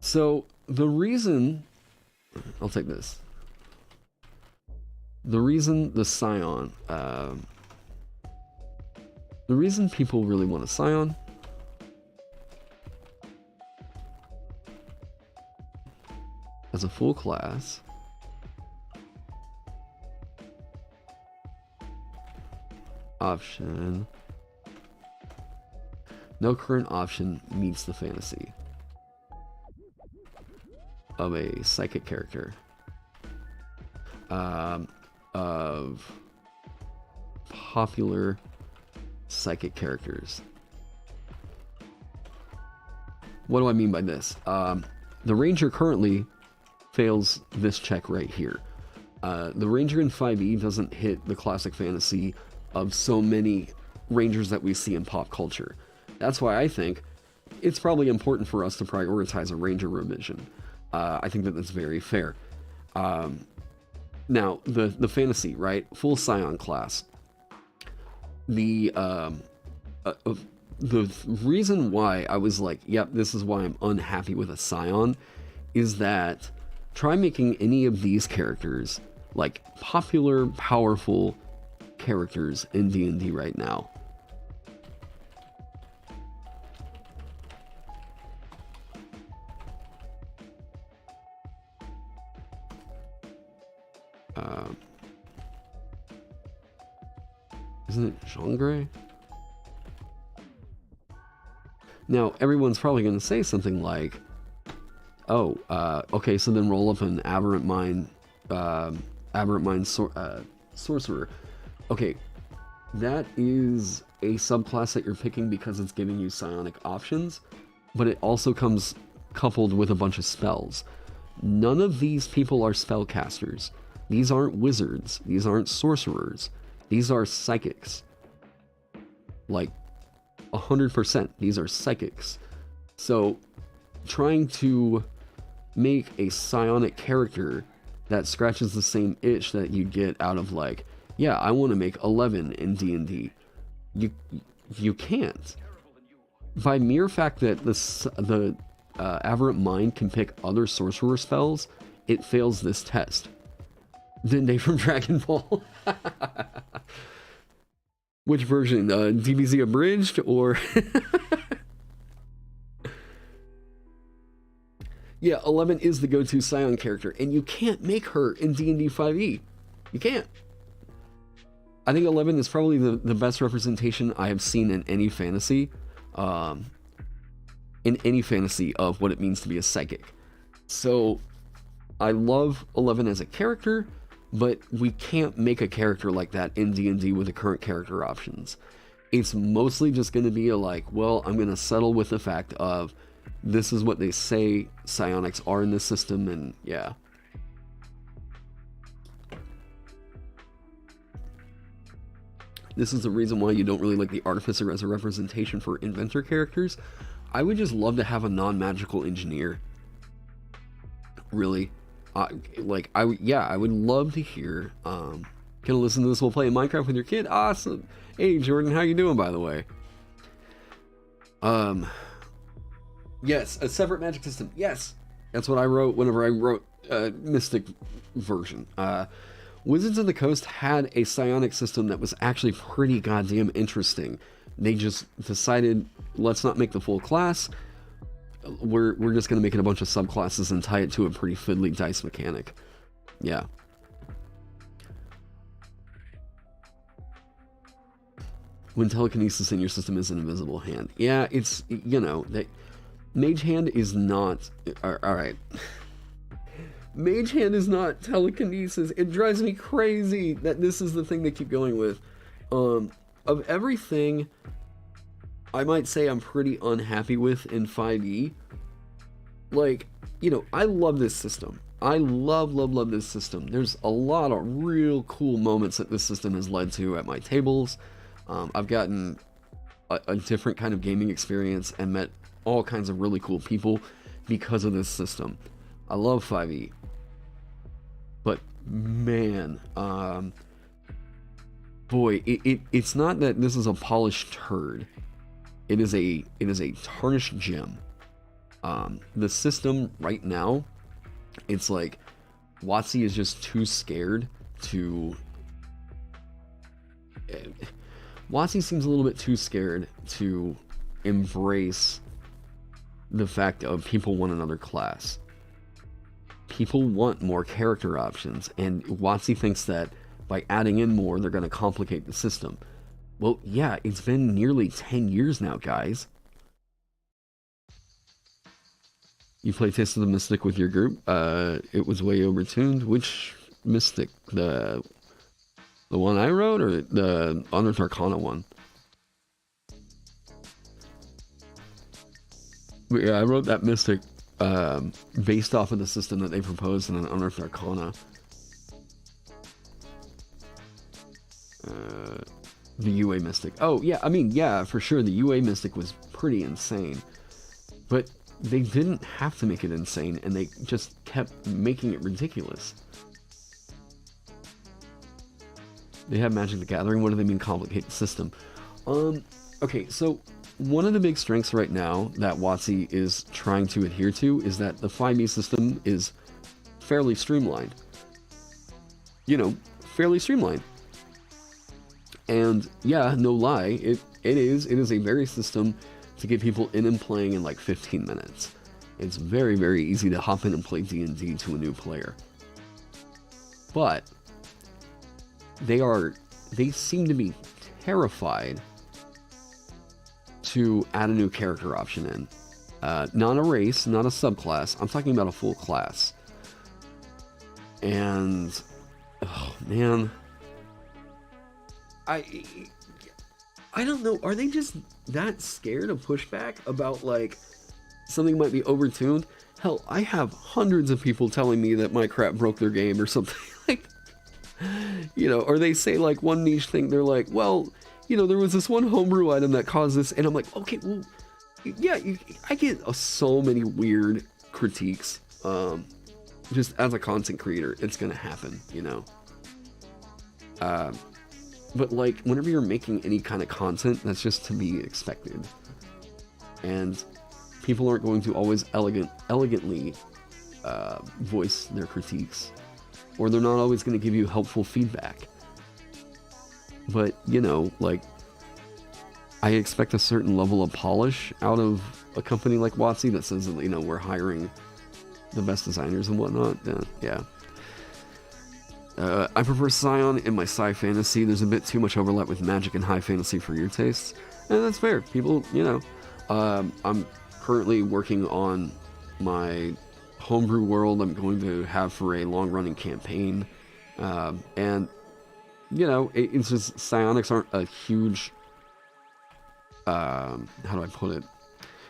So the reason, I'll take this. The reason the Scion, the reason people really want a Scion as a full class option, no current option meets the fantasy of a psychic character, of popular psychic characters. What do I mean by this? The Ranger currently fails this check right here. The Ranger in 5e doesn't hit the classic fantasy of so many Rangers that we see in pop culture. That's why I think it's probably important for us to prioritize a Ranger revision. I think that that's very fair. Now, the fantasy, right? Full Scion class. The reason why I was like, yep, this is why I'm unhappy with a Scion, is that try making any of these characters like popular, powerful characters in D&D right now. Isn't it Jean Grey? Now, everyone's probably going to say something like, oh, okay, so then roll up an Aberrant Mind, Sorcerer. Okay, that is a subclass that you're picking because it's giving you psionic options, but it also comes coupled with a bunch of spells. None of these people are spellcasters. These aren't wizards. These aren't sorcerers. These are psychics. Like, 100%. These are psychics. So, trying to make a psionic character that scratches the same itch that you get out of, like, yeah, I want to make 11 in D&D. You can't. By mere fact that the Aberrant Mind can pick other sorcerer spells, it fails this test. Dende from Dragon Ball. Which version? DBZ abridged or? Yeah, 11 is the go-to Scion character, and you can't make her in D&D 5e. You can't. I think 11 is probably the best representation I have seen in any fantasy. In any fantasy of what it means to be a psychic. So, I love 11 as a character. but we can't make a character like that in D&D with the current character options. It's mostly just going to be well, I'm going to settle with the fact of this is what they say psionics are in this system, and yeah. This is the reason why you don't really like the Artificer as a representation for Inventor characters. I would just love to have a non-magical engineer. Really. I would love to hear, can I listen to this while playing Minecraft with your kid? Awesome. Hey, Jordan, how you doing, by the way? Yes, a separate magic system. Yes, that's what I wrote whenever I wrote Mystic version. Wizards of the Coast had a psionic system that was actually pretty goddamn interesting. They just decided, let's not make the full class. We're just going to make it a bunch of subclasses and tie it to a pretty fiddly dice mechanic. Yeah. When telekinesis in your system is an invisible hand. Yeah, it's, that Mage Hand is not... Alright. Mage Hand is not telekinesis. It drives me crazy that this is the thing they keep going with. Of everything I might say I'm pretty unhappy with in 5e, I love this system. I love this system. There's a lot of real cool moments that this system has led to at my tables. I've gotten a different kind of gaming experience and met all kinds of really cool people because of this system. I love 5e. But man, boy, it's not that this is a polished turd. It is a tarnished gem. The system right now, it's like WotC is just too scared to... WotC seems a little bit too scared to embrace the fact of people want another class. People want more character options, and WotC thinks that by adding in more, they're going to complicate the system. Well, yeah, it's been nearly 10 years now, guys. You play Taste of the Mystic with your group? It was way overtuned. Which Mystic? The one I wrote, or the Unearthed Arcana one? But yeah, I wrote that Mystic based off of the system that they proposed in an Unearthed Arcana. The UA Mystic. Oh, yeah, I mean, yeah, for sure, the UA Mystic was pretty insane. But they didn't have to make it insane, and they just kept making it ridiculous. They have Magic the Gathering. What do they mean complicate the system? Okay, so one of the big strengths right now that WotC is trying to adhere to is that the 5e system is fairly streamlined. Fairly streamlined. And yeah, no lie, it is a very system to get people in and playing in like 15 minutes. It's very, very easy to hop in and play D&D to a new player. But they seem to be terrified to add a new character option in. Not a race, not a subclass. I'm talking about a full class. And, oh man, I don't know. Are they just that scared of pushback about like something might be overtuned? Hell, I have hundreds of people telling me that my crap broke their game or something. Like, or they say like one niche thing. They're like, well, there was this one homebrew item that caused this, and I'm like, okay, well, yeah, I get so many weird critiques. Just as a content creator, it's gonna happen, But like, whenever you're making any kind of content, that's just to be expected. And people aren't going to always elegantly voice their critiques. Or they're not always going to give you helpful feedback. But, like, I expect a certain level of polish out of a company like WotC that says that, we're hiring the best designers and whatnot. Yeah. I prefer Scion in my sci fantasy. There's a bit too much overlap with magic and high fantasy for your tastes. And that's fair. People, I'm currently working on my homebrew world I'm going to have for a long-running campaign. And, you know, it's just psionics aren't a huge, how do I put it?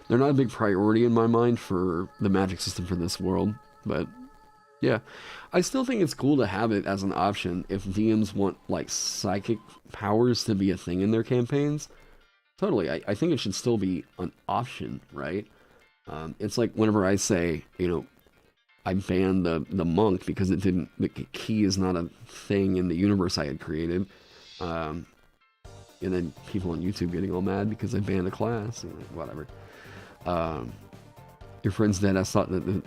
They're not a big priority in my mind for the magic system for this world, but yeah. I still think it's cool to have it as an option if DMs want, like, psychic powers to be a thing in their campaigns. Totally, I think it should still be an option, right? It's like whenever I say, you know, I banned the monk because the key is not a thing in the universe I had created. And then people on YouTube getting all mad because I banned a class, and whatever. Your friend's dead. I thought that the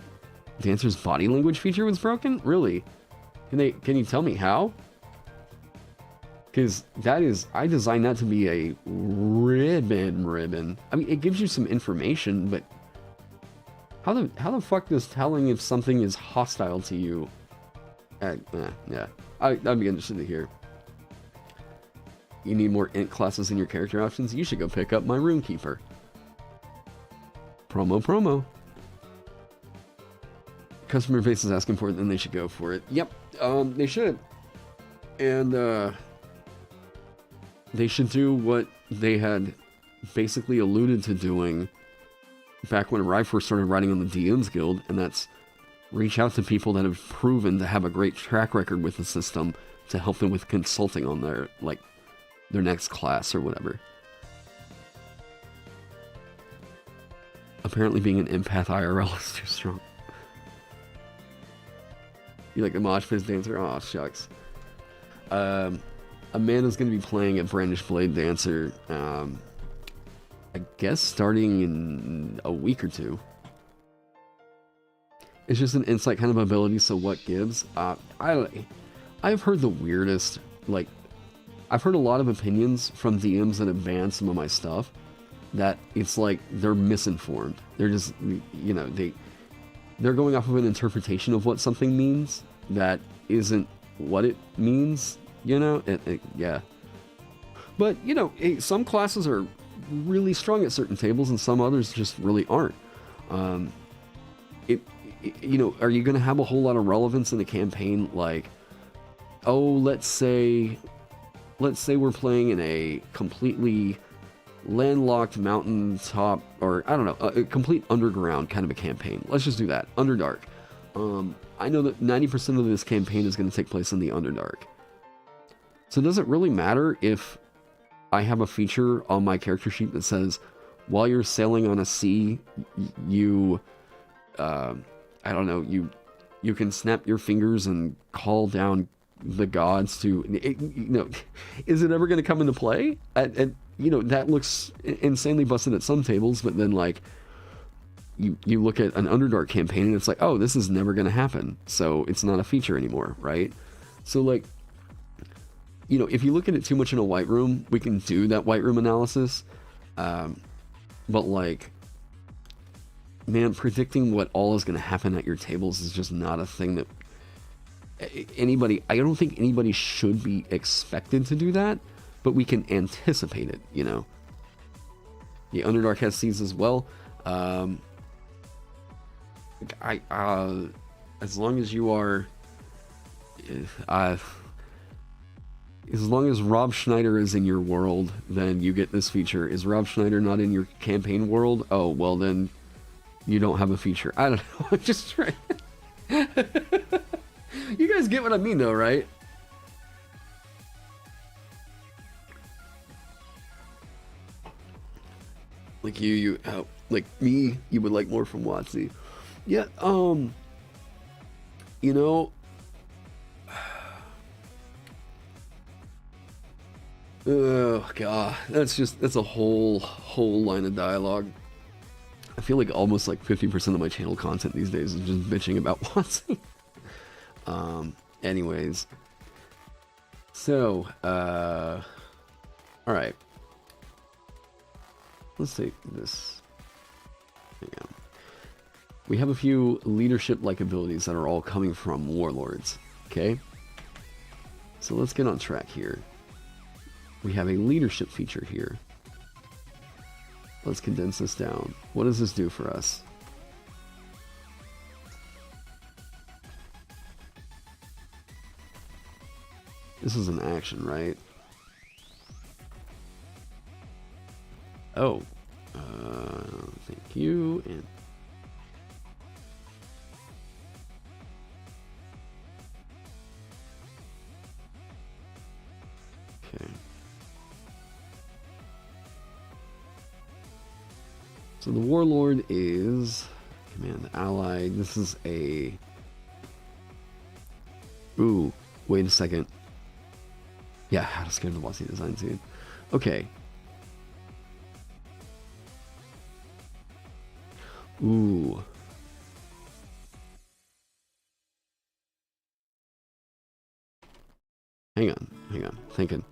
dancer's body language feature was broken? Really? Can you tell me how? Because I designed that to be a ribbon. I mean, it gives you some information, but how the fuck does telling if something is hostile to you? Yeah, I'd be interested to hear. You need more int classes in your character options? You should go pick up my Runekeeper. Promo. Customer base is asking for it, then they should go for it. Yep, they should. And, they should do what they had basically alluded to doing back when I first started writing on the DMs Guild, and that's reach out to people that have proven to have a great track record with the system to help them with consulting on their next class or whatever. Apparently being an empath IRL is too strong. You like the mosh pit dancer? Aw, shucks. Amanda's going to be playing a Brandish Blade Dancer, I guess starting in a week or two. It's just an insight kind of ability, so what gives? I've heard the weirdest, I've heard a lot of opinions from DMs that have banned some of my stuff, that it's like they're misinformed. They're just, you know, they're going off of an interpretation of what something means that isn't what it means. You know, yeah. But, you know, some classes are really strong at certain tables and some others just really aren't. You know, are you going to have a whole lot of relevance in a campaign? Like, oh, let's say we're playing in a completely landlocked mountaintop, or I don't know, a complete underground kind of a campaign. Let's just do that. Underdark. I know that 90% of this campaign is going to take place in the Underdark. So does it really matter if I have a feature on my character sheet that says, while you're sailing on a sea, you, I don't know, you can snap your fingers and call down the gods to, you know, is it ever going to come into play? And you know, that looks insanely busted at some tables, but then, like, you look at an Underdark campaign and it's like, oh, this is never going to happen, so it's not a feature anymore, right? So, like, you know, if you look at it too much in a white room, we can do that white room analysis. But, like, man, predicting what all is going to happen at your tables is just not a thing that I don't think anybody should be expected to do that, but we can anticipate it, you know. The Underdark has seeds as well. As long as you are, as long as Rob Schneider is in your world, then you get this feature. Is Rob Schneider not in your campaign world? Oh, well then, you don't have a feature. I don't know, I'm just trying. You guys get what I mean though, right? Like like me, you would like more from WotC. Yeah, you know, oh god, that's a whole line of dialogue. I feel like almost like 50% of my channel content these days is just bitching about WotC. Anyways, so all right, let's take this. Hang on. We have a few leadership-like abilities that are all coming from warlords. Okay, so let's get on track here. We have a leadership feature here. Let's condense this down. What does this do for us? This is an action, right? Oh. Thank you, and... Okay. So the Warlord is... Command Allied. This is a... Ooh, wait a second. Yeah, how to scale the bossy design too. Okay. Ooh. Hang on. Thinking.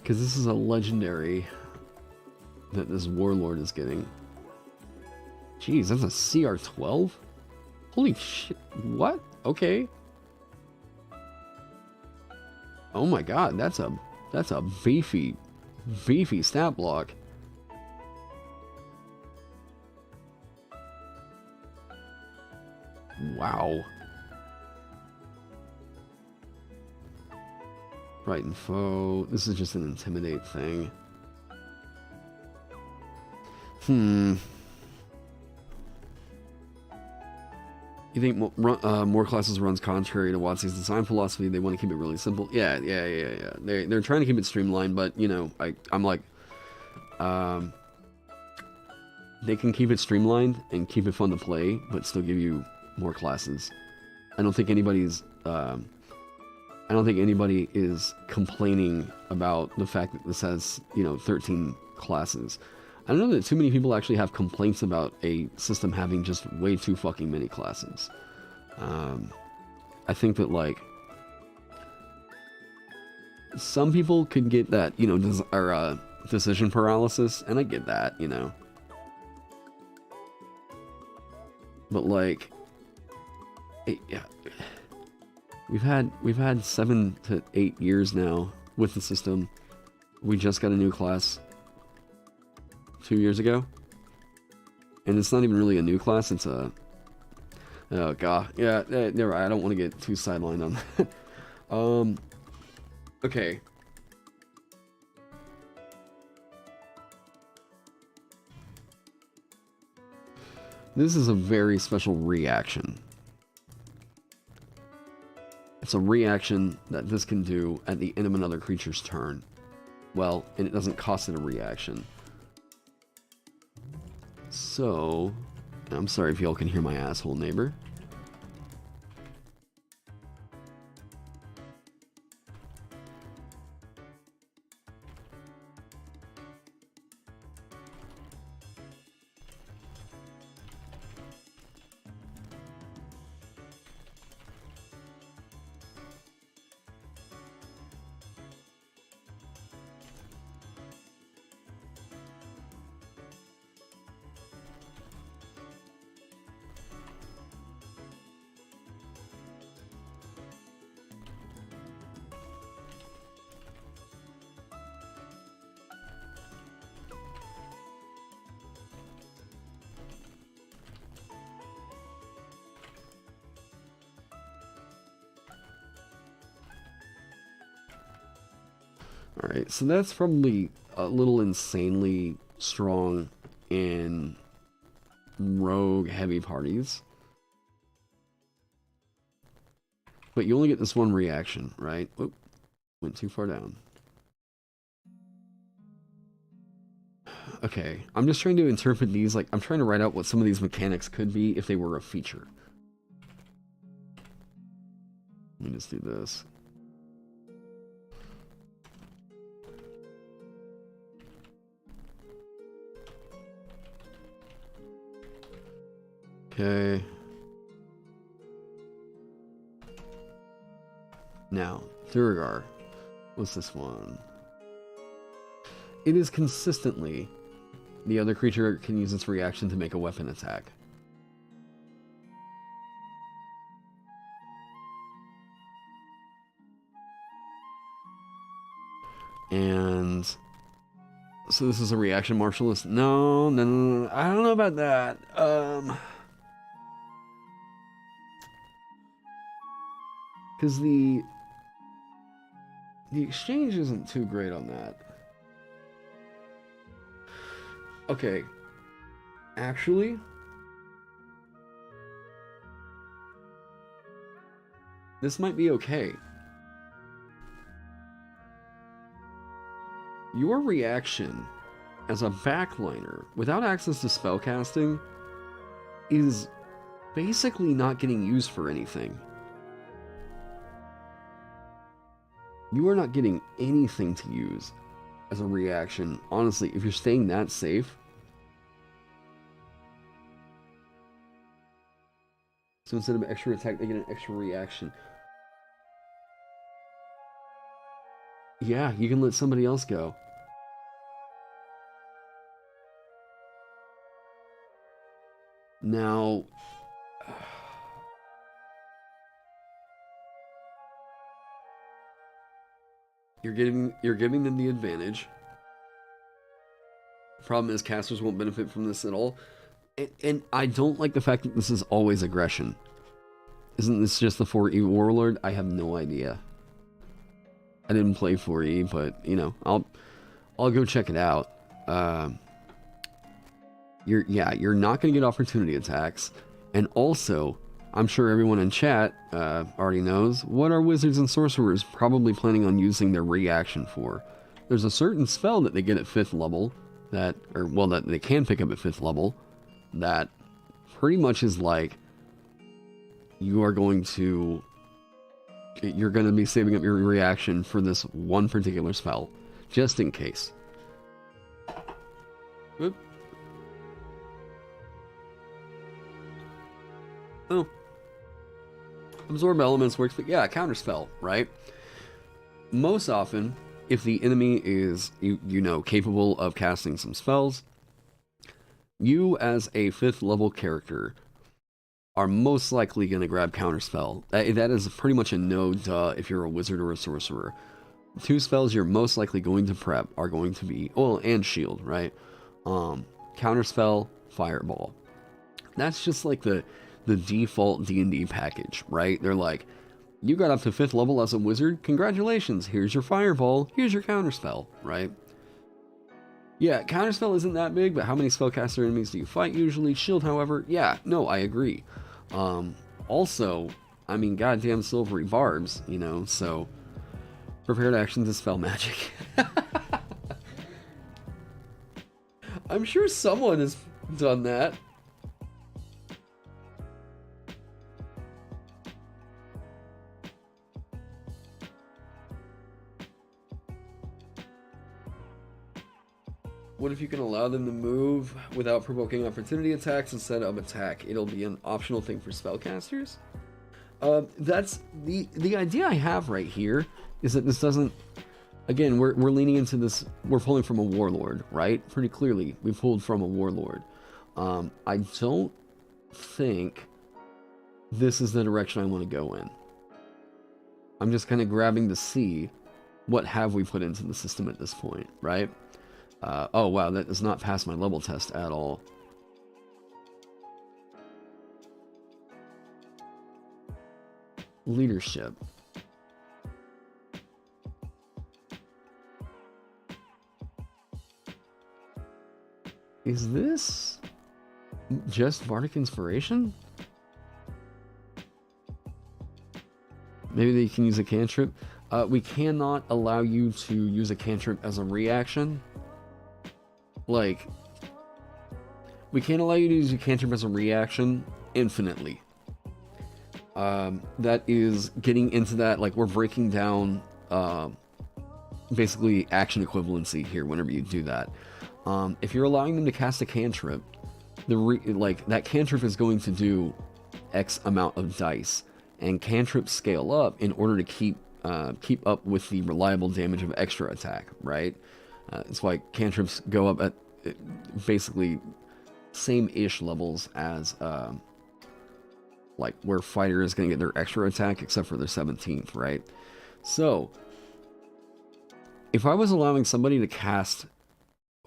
Because this is a legendary that this Warlord is getting. Jeez, that's a CR12? Holy shit, what? Okay. Oh my god, that's a beefy stat block. Wow. Right and foe. This is just an intimidate thing. You think more classes runs contrary to WotC's design philosophy? They want to keep it really simple. Yeah. They're trying to keep it streamlined, but you know, I'm like, they can keep it streamlined and keep it fun to play, but still give you more classes. I don't think anybody is complaining about the fact that this has, 13 classes. I don't know that too many people actually have complaints about a system having just way too fucking many classes. I think that, like, some people could get that, decision paralysis, and I get that, But, like, yeah. We've had 7 to 8 years now with the system. We just got a new class 2 years ago, and it's not even really a new class. It's a oh god, yeah. Never. I don't want to get too sidelined on that. Okay. This is a very special reaction. It's a reaction that this can do at the end of another creature's turn. Well, and it doesn't cost it a reaction. So, I'm sorry if y'all can hear my asshole neighbor. Alright, so that's probably a little insanely strong in rogue heavy parties. But you only get this one reaction, right? Oop, went too far down. Okay, I'm just trying to interpret these, like, I'm trying to write out what some of these mechanics could be if they were a feature. Let me just do this. Okay. Now, Thurigar. What's this one? it is consistently the other creature can use its reaction to make a weapon attack. And so this is a reaction martialist. No, I don't know about that. Because the exchange isn't too great on that. Okay. Actually, this might be okay. Your reaction as a backliner without access to spellcasting is basically not getting used for anything. You are not getting anything to use as a reaction. Honestly, if you're staying that safe. So instead of an extra attack, they get an extra reaction. Yeah, you can let somebody else go. Now, you're giving them the advantage. Problem is, casters won't benefit from this at all. And I don't like the fact that this is always aggression. Isn't this just the 4E Warlord? I have no idea. I didn't play 4E, but you know, I'll go check it out. You're not going to get opportunity attacks, and also, I'm sure everyone in chat already knows what are wizards and sorcerers probably planning on using their reaction for. There's a certain spell that they get at 5th level that they can pick up at 5th level that pretty much is like you're going to be saving up your reaction for this one particular spell, just in case. Oop. Oh. Absorb elements works, but yeah, counterspell, right? Most often, if the enemy is, capable of casting some spells, you as a 5th level character are most likely going to grab counterspell. That is pretty much a no-duh if you're a wizard or a sorcerer. 2 spells you're most likely going to prep are going to be, and shield, right? Counterspell, fireball. That's just like the default D&D package, right? They're like, you got up to 5th level as a wizard, congratulations, here's your fireball, here's your counterspell, right? Yeah, counterspell isn't that big, but how many spellcaster enemies do you fight usually? Shield, however, yeah, no, I agree. Also, I mean, goddamn silvery barbs, so prepared action to spell magic. I'm sure someone has done that. What if you can allow them to move without provoking opportunity attacks instead of attack? It'll be an optional thing for spellcasters. That's the idea I have right here is that this doesn't. Again, we're leaning into this. We're pulling from a warlord, right? Pretty clearly, we pulled from a warlord. I don't think this is the direction I want to go in. I'm just kind of grabbing to see what have we put into the system at this point, right? Oh wow, that does not pass my level test at all. Leadership. Is this just Bardic Inspiration? Maybe they can use a cantrip. We cannot allow you to use a cantrip as a reaction. Like, we can't allow you to use a cantrip as a reaction infinitely. That is getting into that, like, we're breaking down basically action equivalency here whenever you do that. If you're allowing them to cast a cantrip, that cantrip is going to do X amount of dice, and cantrips scale up in order to keep up with the reliable damage of extra attack, right? It's why cantrips go up at basically same-ish levels as like where fighter is going to get their extra attack, except for their 17th, right? So, if I was allowing somebody to cast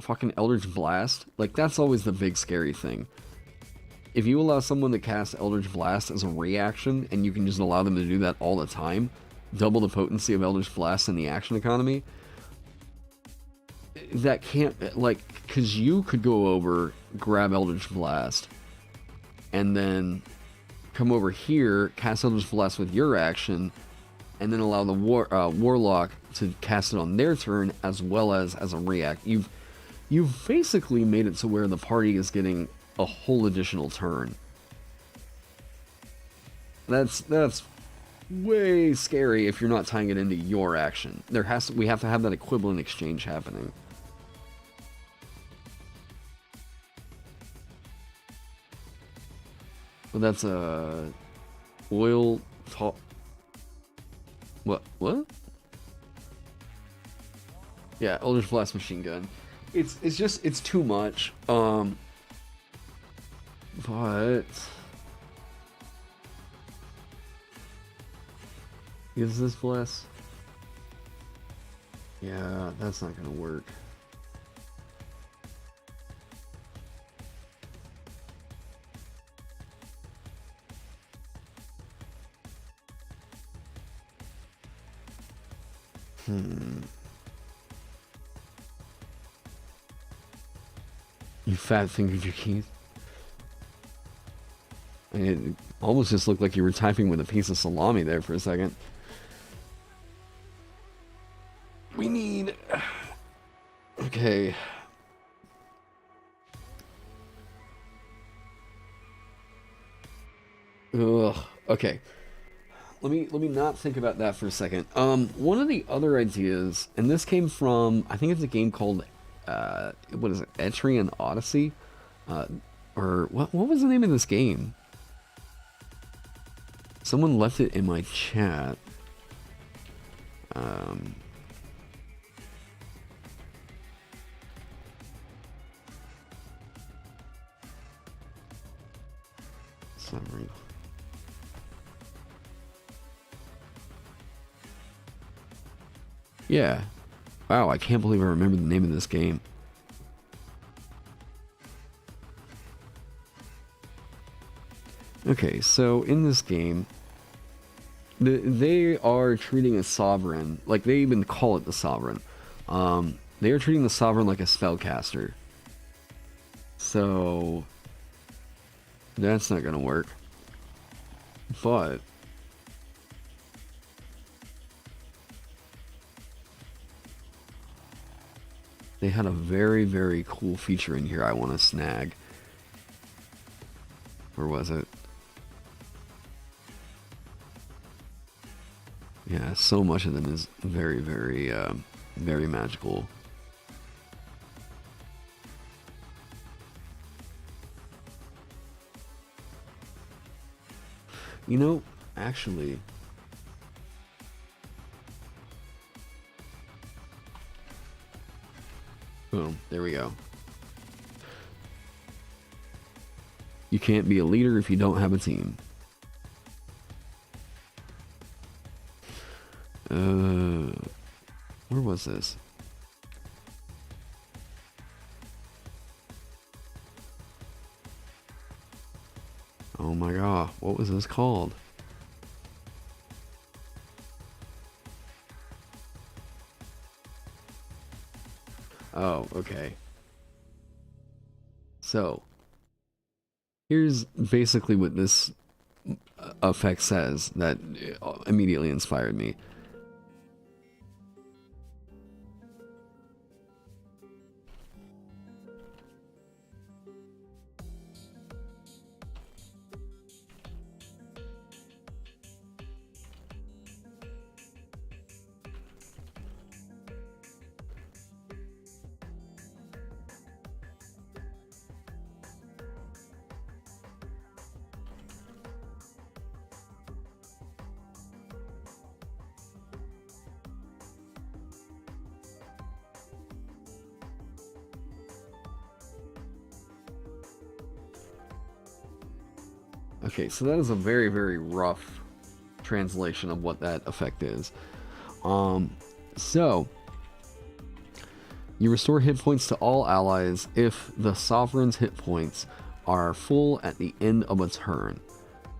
fucking Eldritch Blast, like that's always the big scary thing. If you allow someone to cast Eldritch Blast as a reaction, and you can just allow them to do that all the time, double the potency of Eldritch Blast in the action economy, that can't, like, because you could go over, grab Eldritch Blast, and then come over here, cast Eldritch Blast with your action, and then allow the Warlock to cast it on their turn as well as a react. You've basically made it to where the party is getting a whole additional turn. That's way scary if you're not tying it into your action. We have to have that equivalent exchange happening. But that's a oil top. What? Yeah, Eldritch Blast machine gun. It's too much. But is this bless? Yeah, that's not gonna work. You fat fingered your keys. It almost just looked like you were typing with a piece of salami there for a second. We need... Okay. Ugh. Okay. Let me not think about that for a second. One of the other ideas, and this came from, I think it's a game called, what is it, Etrian Odyssey? Or what was the name of this game? Someone left it in my chat. Summary. Yeah. Wow, I can't believe I remember the name of this game. Okay, so in this game, they are treating a sovereign, like they even call it the sovereign. They are treating the sovereign like a spellcaster. So, that's not gonna work. But, they had a very, very cool feature in here I want to snag. Where was it? Yeah, so much of them is very, very, very magical. You know, actually... Boom, there we go. You can't be a leader if you don't have a team. Where was this? Oh my god, what was this called? Oh, okay. So, here's basically what this effect says that immediately inspired me. Okay, so that is a very, very rough translation of what that effect is. So you restore hit points to all allies if the Sovereign's hit points are full at the end of a turn.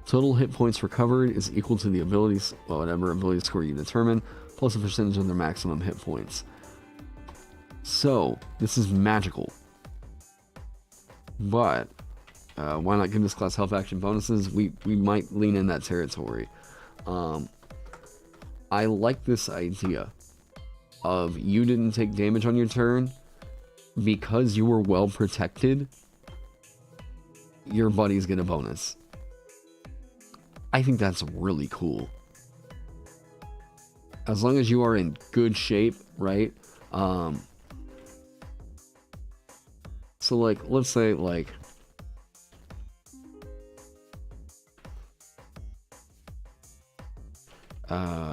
Total hit points recovered is equal to the abilities, well, whatever ability score you determine, plus a percentage of their maximum hit points. So, this is magical. But, why not give this class health action bonuses? We might lean in that territory. I like this idea of you didn't take damage on your turn because you were well protected. Your buddies get a bonus. I think that's really cool. As long as you are in good shape, right? So like, let's say like,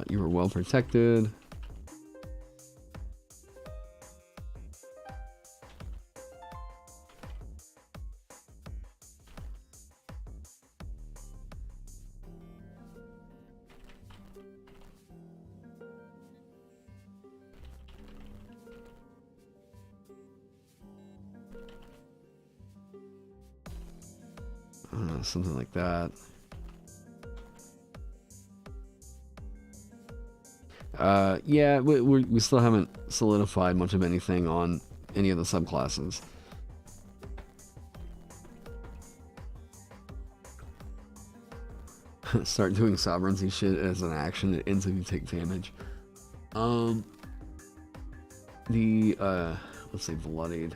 you were well protected. Something like that. Yeah, we still haven't solidified much of anything on any of the subclasses. Start doing sovereignty shit as an action that ends if you take damage. Let's say bloodied.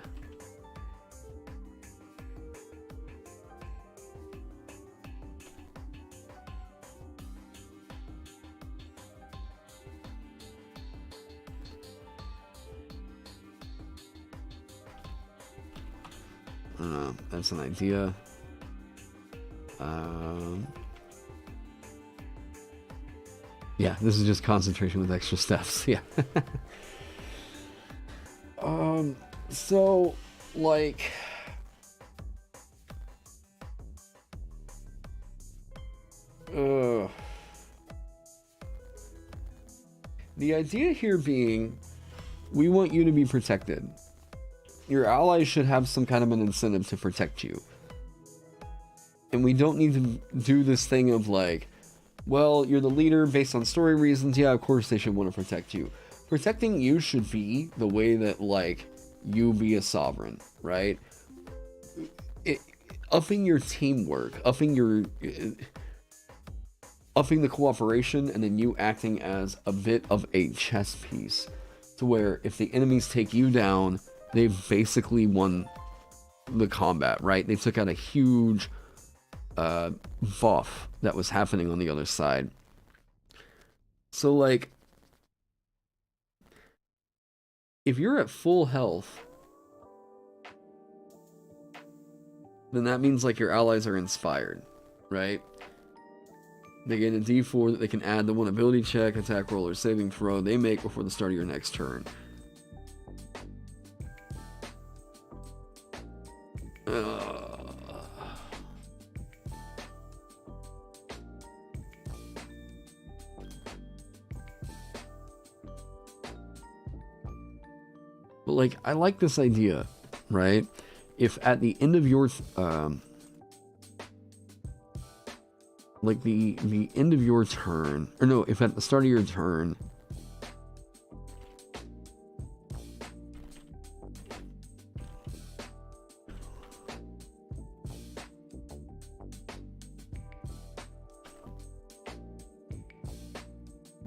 That's an idea. Yeah, this is just concentration with extra steps. Yeah. So, like, the idea here being, we want you to be protected. Your allies should have some kind of an incentive to protect you. And we don't need to do this thing of like, well, you're the leader based on story reasons. Yeah, of course they should want to protect you. Protecting you should be the way that, like, you be a sovereign, right? Upping your teamwork, upping the cooperation, and then you acting as a bit of a chess piece. To where if the enemies take you down, they've basically won the combat, right? They took out a huge buff that was happening on the other side. So, like, if you're at full health, then that means, like, your allies are inspired, right? They get a D4 that they can add to one ability check, attack roll, or saving throw they make before the start of your next turn. But, like, I like this idea, right? If at the end of your like the end of your turn, or no, if at the start of your turn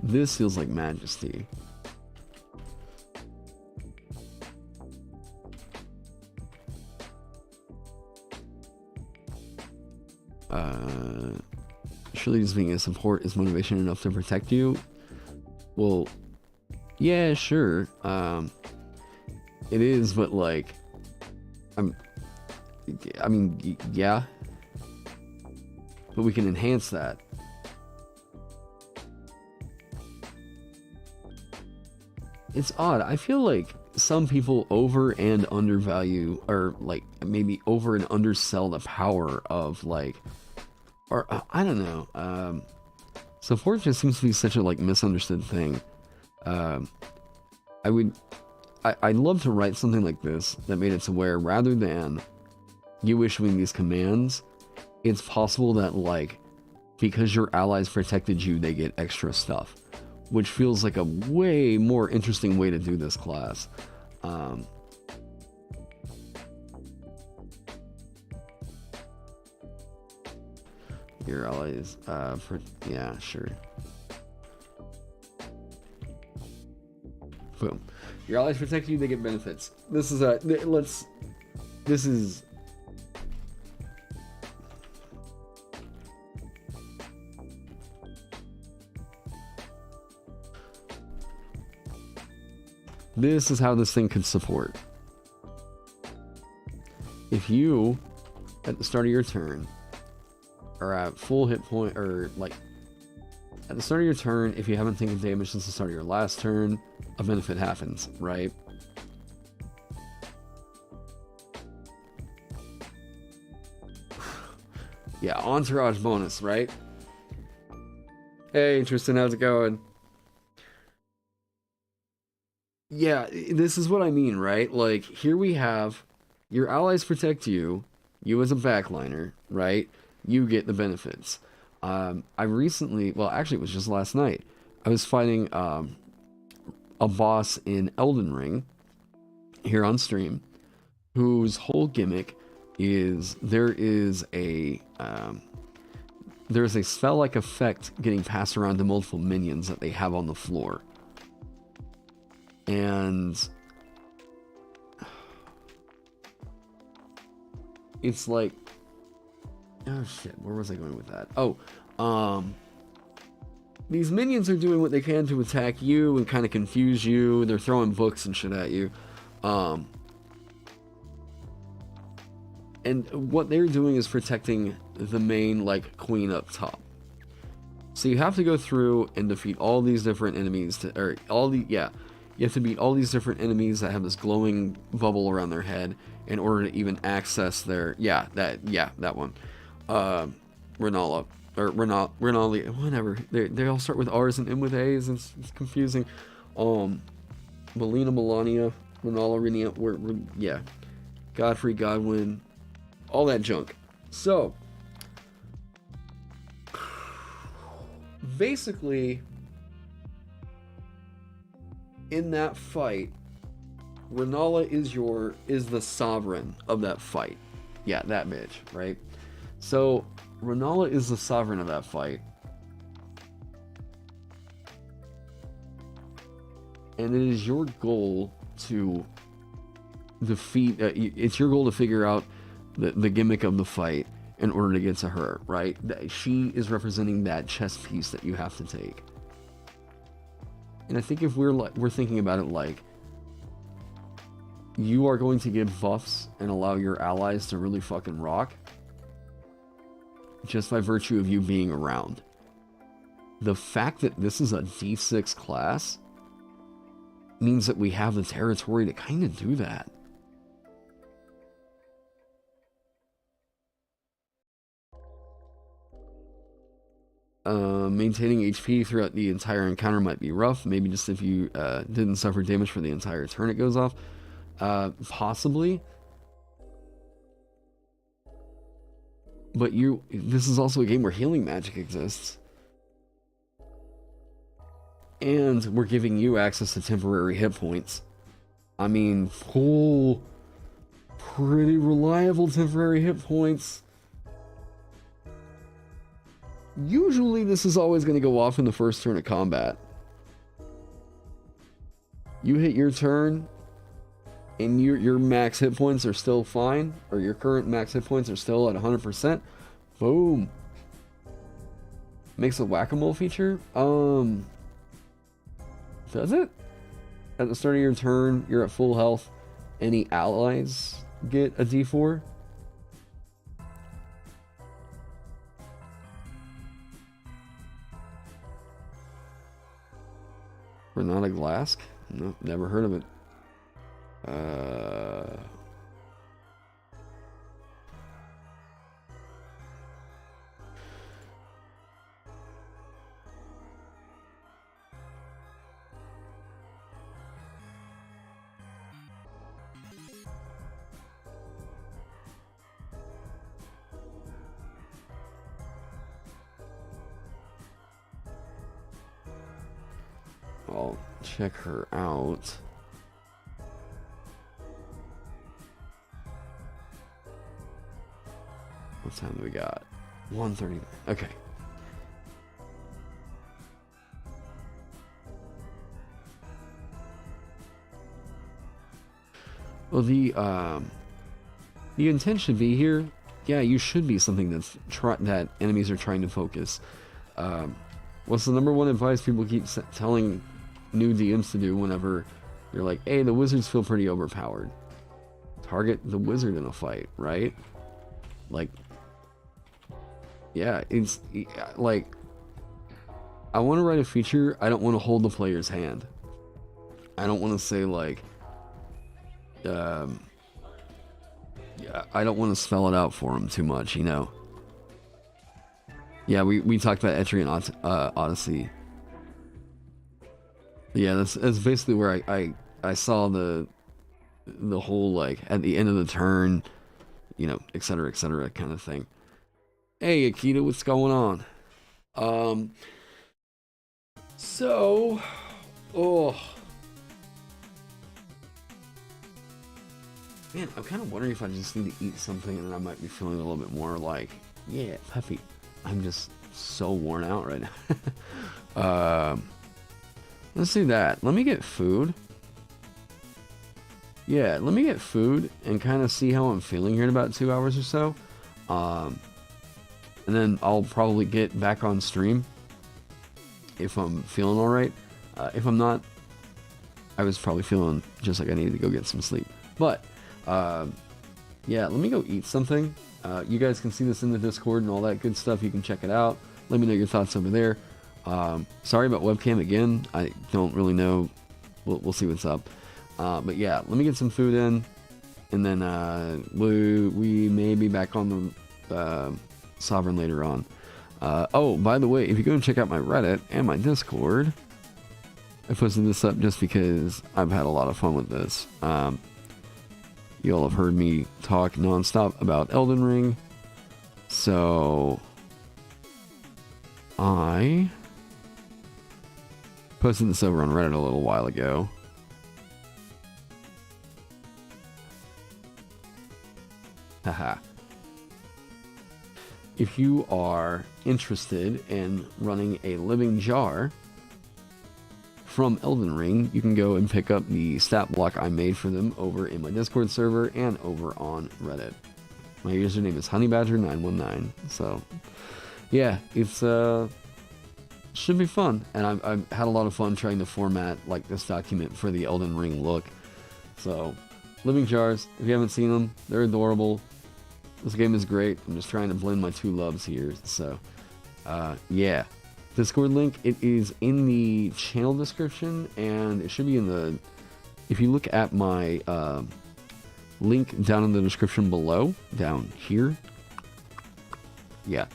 this feels like majesty. Surely just being a support is motivation enough to protect you. Well, yeah, sure. It is, but like, I mean, yeah. But we can enhance that. It's odd. I feel like some people over and undervalue, or like maybe over and undersell the power of like or I don't know. Support just seems to be such a like misunderstood thing. Um, I would, I'd love to write something like this that made it to where rather than you issuing these commands, it's possible that like because your allies protected you, they get extra stuff, which feels like a way more interesting way to do this class. Your allies, yeah, sure. Boom. Your allies protect you, they get benefits. This is a, this is... This is how this thing could support. If you, at the start of your turn, are at full hit point, or like, at the start of your turn, if you haven't taken damage since the start of your last turn, a benefit happens, right? Yeah, entourage bonus, right? Hey, Tristan, how's it going? Yeah, this is what I mean, right? Like, here we have your allies protect you, you as a backliner, right? You get the benefits. I recently, well, actually, it was just last night, I was fighting a boss in Elden Ring here on stream, whose whole gimmick is there's a spell-like effect getting passed around to multiple minions that they have on the floor. And it's like, oh shit, where was I going with that? Oh, these minions are doing what they can to attack you and kind of confuse you. They're throwing books and shit at you. And what they're doing is protecting the main, like, queen up top. So you have to go through and defeat all these different enemies you have to beat all these different enemies that have this glowing bubble around their head in order to even access their, that one. Renala, or Renali, whatever. They all start with R's and end with A's, and it's confusing. Melania, Renala, yeah. Godfrey, Godwin, all that junk. So, basically, in that fight, Renala is the sovereign of that fight. Yeah, that bitch, right? So, Renala is the sovereign of that fight. And it is your goal to defeat, it's your goal to figure out the gimmick of the fight in order to get to her, right? She is representing that chess piece that you have to take. And I think if we're thinking about it like, you are going to give buffs and allow your allies to really fucking rock just by virtue of you being around. The fact that this is a D6 class means that we have the territory to kind of do that. Maintaining HP throughout the entire encounter might be rough. Maybe just if you didn't suffer damage for the entire turn it goes off. Possibly. But this is also a game where healing magic exists. And we're giving you access to temporary hit points. I mean, pretty reliable temporary hit points. Usually this is always going to go off in the first turn of combat. You hit your turn, and your max hit points are still fine, or your current max hit points are still at 100%. Boom. Makes a whack-a-mole feature? Does it? At the start of your turn, you're at full health. Any allies get a D4? Renata Glask? Nope, never heard of it. check her out. What time do we got? 1:30. Okay. Well, the intent should be here. Yeah, you should be something that enemies are trying to focus. What's the number one advice people keep telling new DMs to do whenever you're like, hey, the wizards feel pretty overpowered? Target the wizard in a fight, right? Like, yeah, it's like, I want to write a feature. I don't want to hold the player's hand. I don't want to say like, yeah, I don't want to spell it out for them too much, you know. Yeah, we talked about Etrian Odyssey. Yeah, that's basically where I saw the whole, like, at the end of the turn, you know, etc kind of thing. Hey Akita, what's going on? So, oh man, I'm kind of wondering if I just need to eat something and then I might be feeling a little bit more like, yeah, peppy. I'm just so worn out right now. Let's do that. Let me get food. Yeah, let me get food and kind of see how I'm feeling here in about 2 hours or so. And then I'll probably get back on stream if I'm feeling alright. If I'm not, I was probably feeling just like I needed to go get some sleep. But, yeah, let me go eat something. You guys can see this in the Discord and all that good stuff. You can check it out. Let me know your thoughts over there. Sorry about webcam again. I don't really know. We'll see what's up. But yeah, let me get some food in, and then we may be back on the Sovereign later on. Oh, by the way, if you go and check out my Reddit and my Discord, I posted this up just because I've had a lot of fun with this. You all have heard me talk nonstop about Elden Ring, so I posted this over on Reddit a little while ago. Haha. If you are interested in running a living jar from Elden Ring, you can go and pick up the stat block I made for them over in my Discord server and over on Reddit. My username is honeybadger919. So, yeah, it's should be fun, and I've had a lot of fun trying to format like this document for the Elden Ring look. So, living jars, if you haven't seen them, they're adorable. This game is great. I'm just trying to blend my two loves here. So, yeah. Discord link, it is in the channel description, and it should be in the... If you look at my link down in the description below, down here, yeah,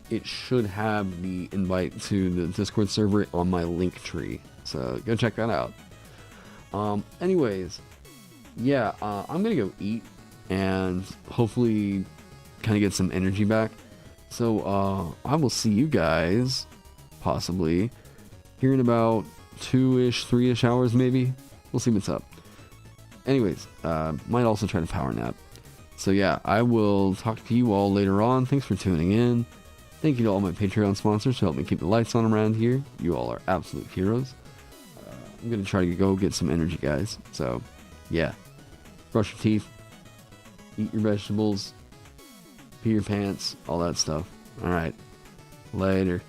it should have the invite to the Discord server on my link tree. So, go check that out. Anyways, yeah, I'm gonna go eat and hopefully kind of get some energy back. So I will see you guys possibly here in about 2-ish, 3-ish hours maybe. We'll see what's up. Anyways, might also try to power nap. So yeah, I will talk to you all later on. Thanks for tuning in. Thank you to all my Patreon sponsors to help me keep the lights on around here. You all are absolute heroes. I'm gonna try to go get some energy, guys. So yeah, brush your teeth, eat your vegetables, pee your pants, all that stuff. Alright, later.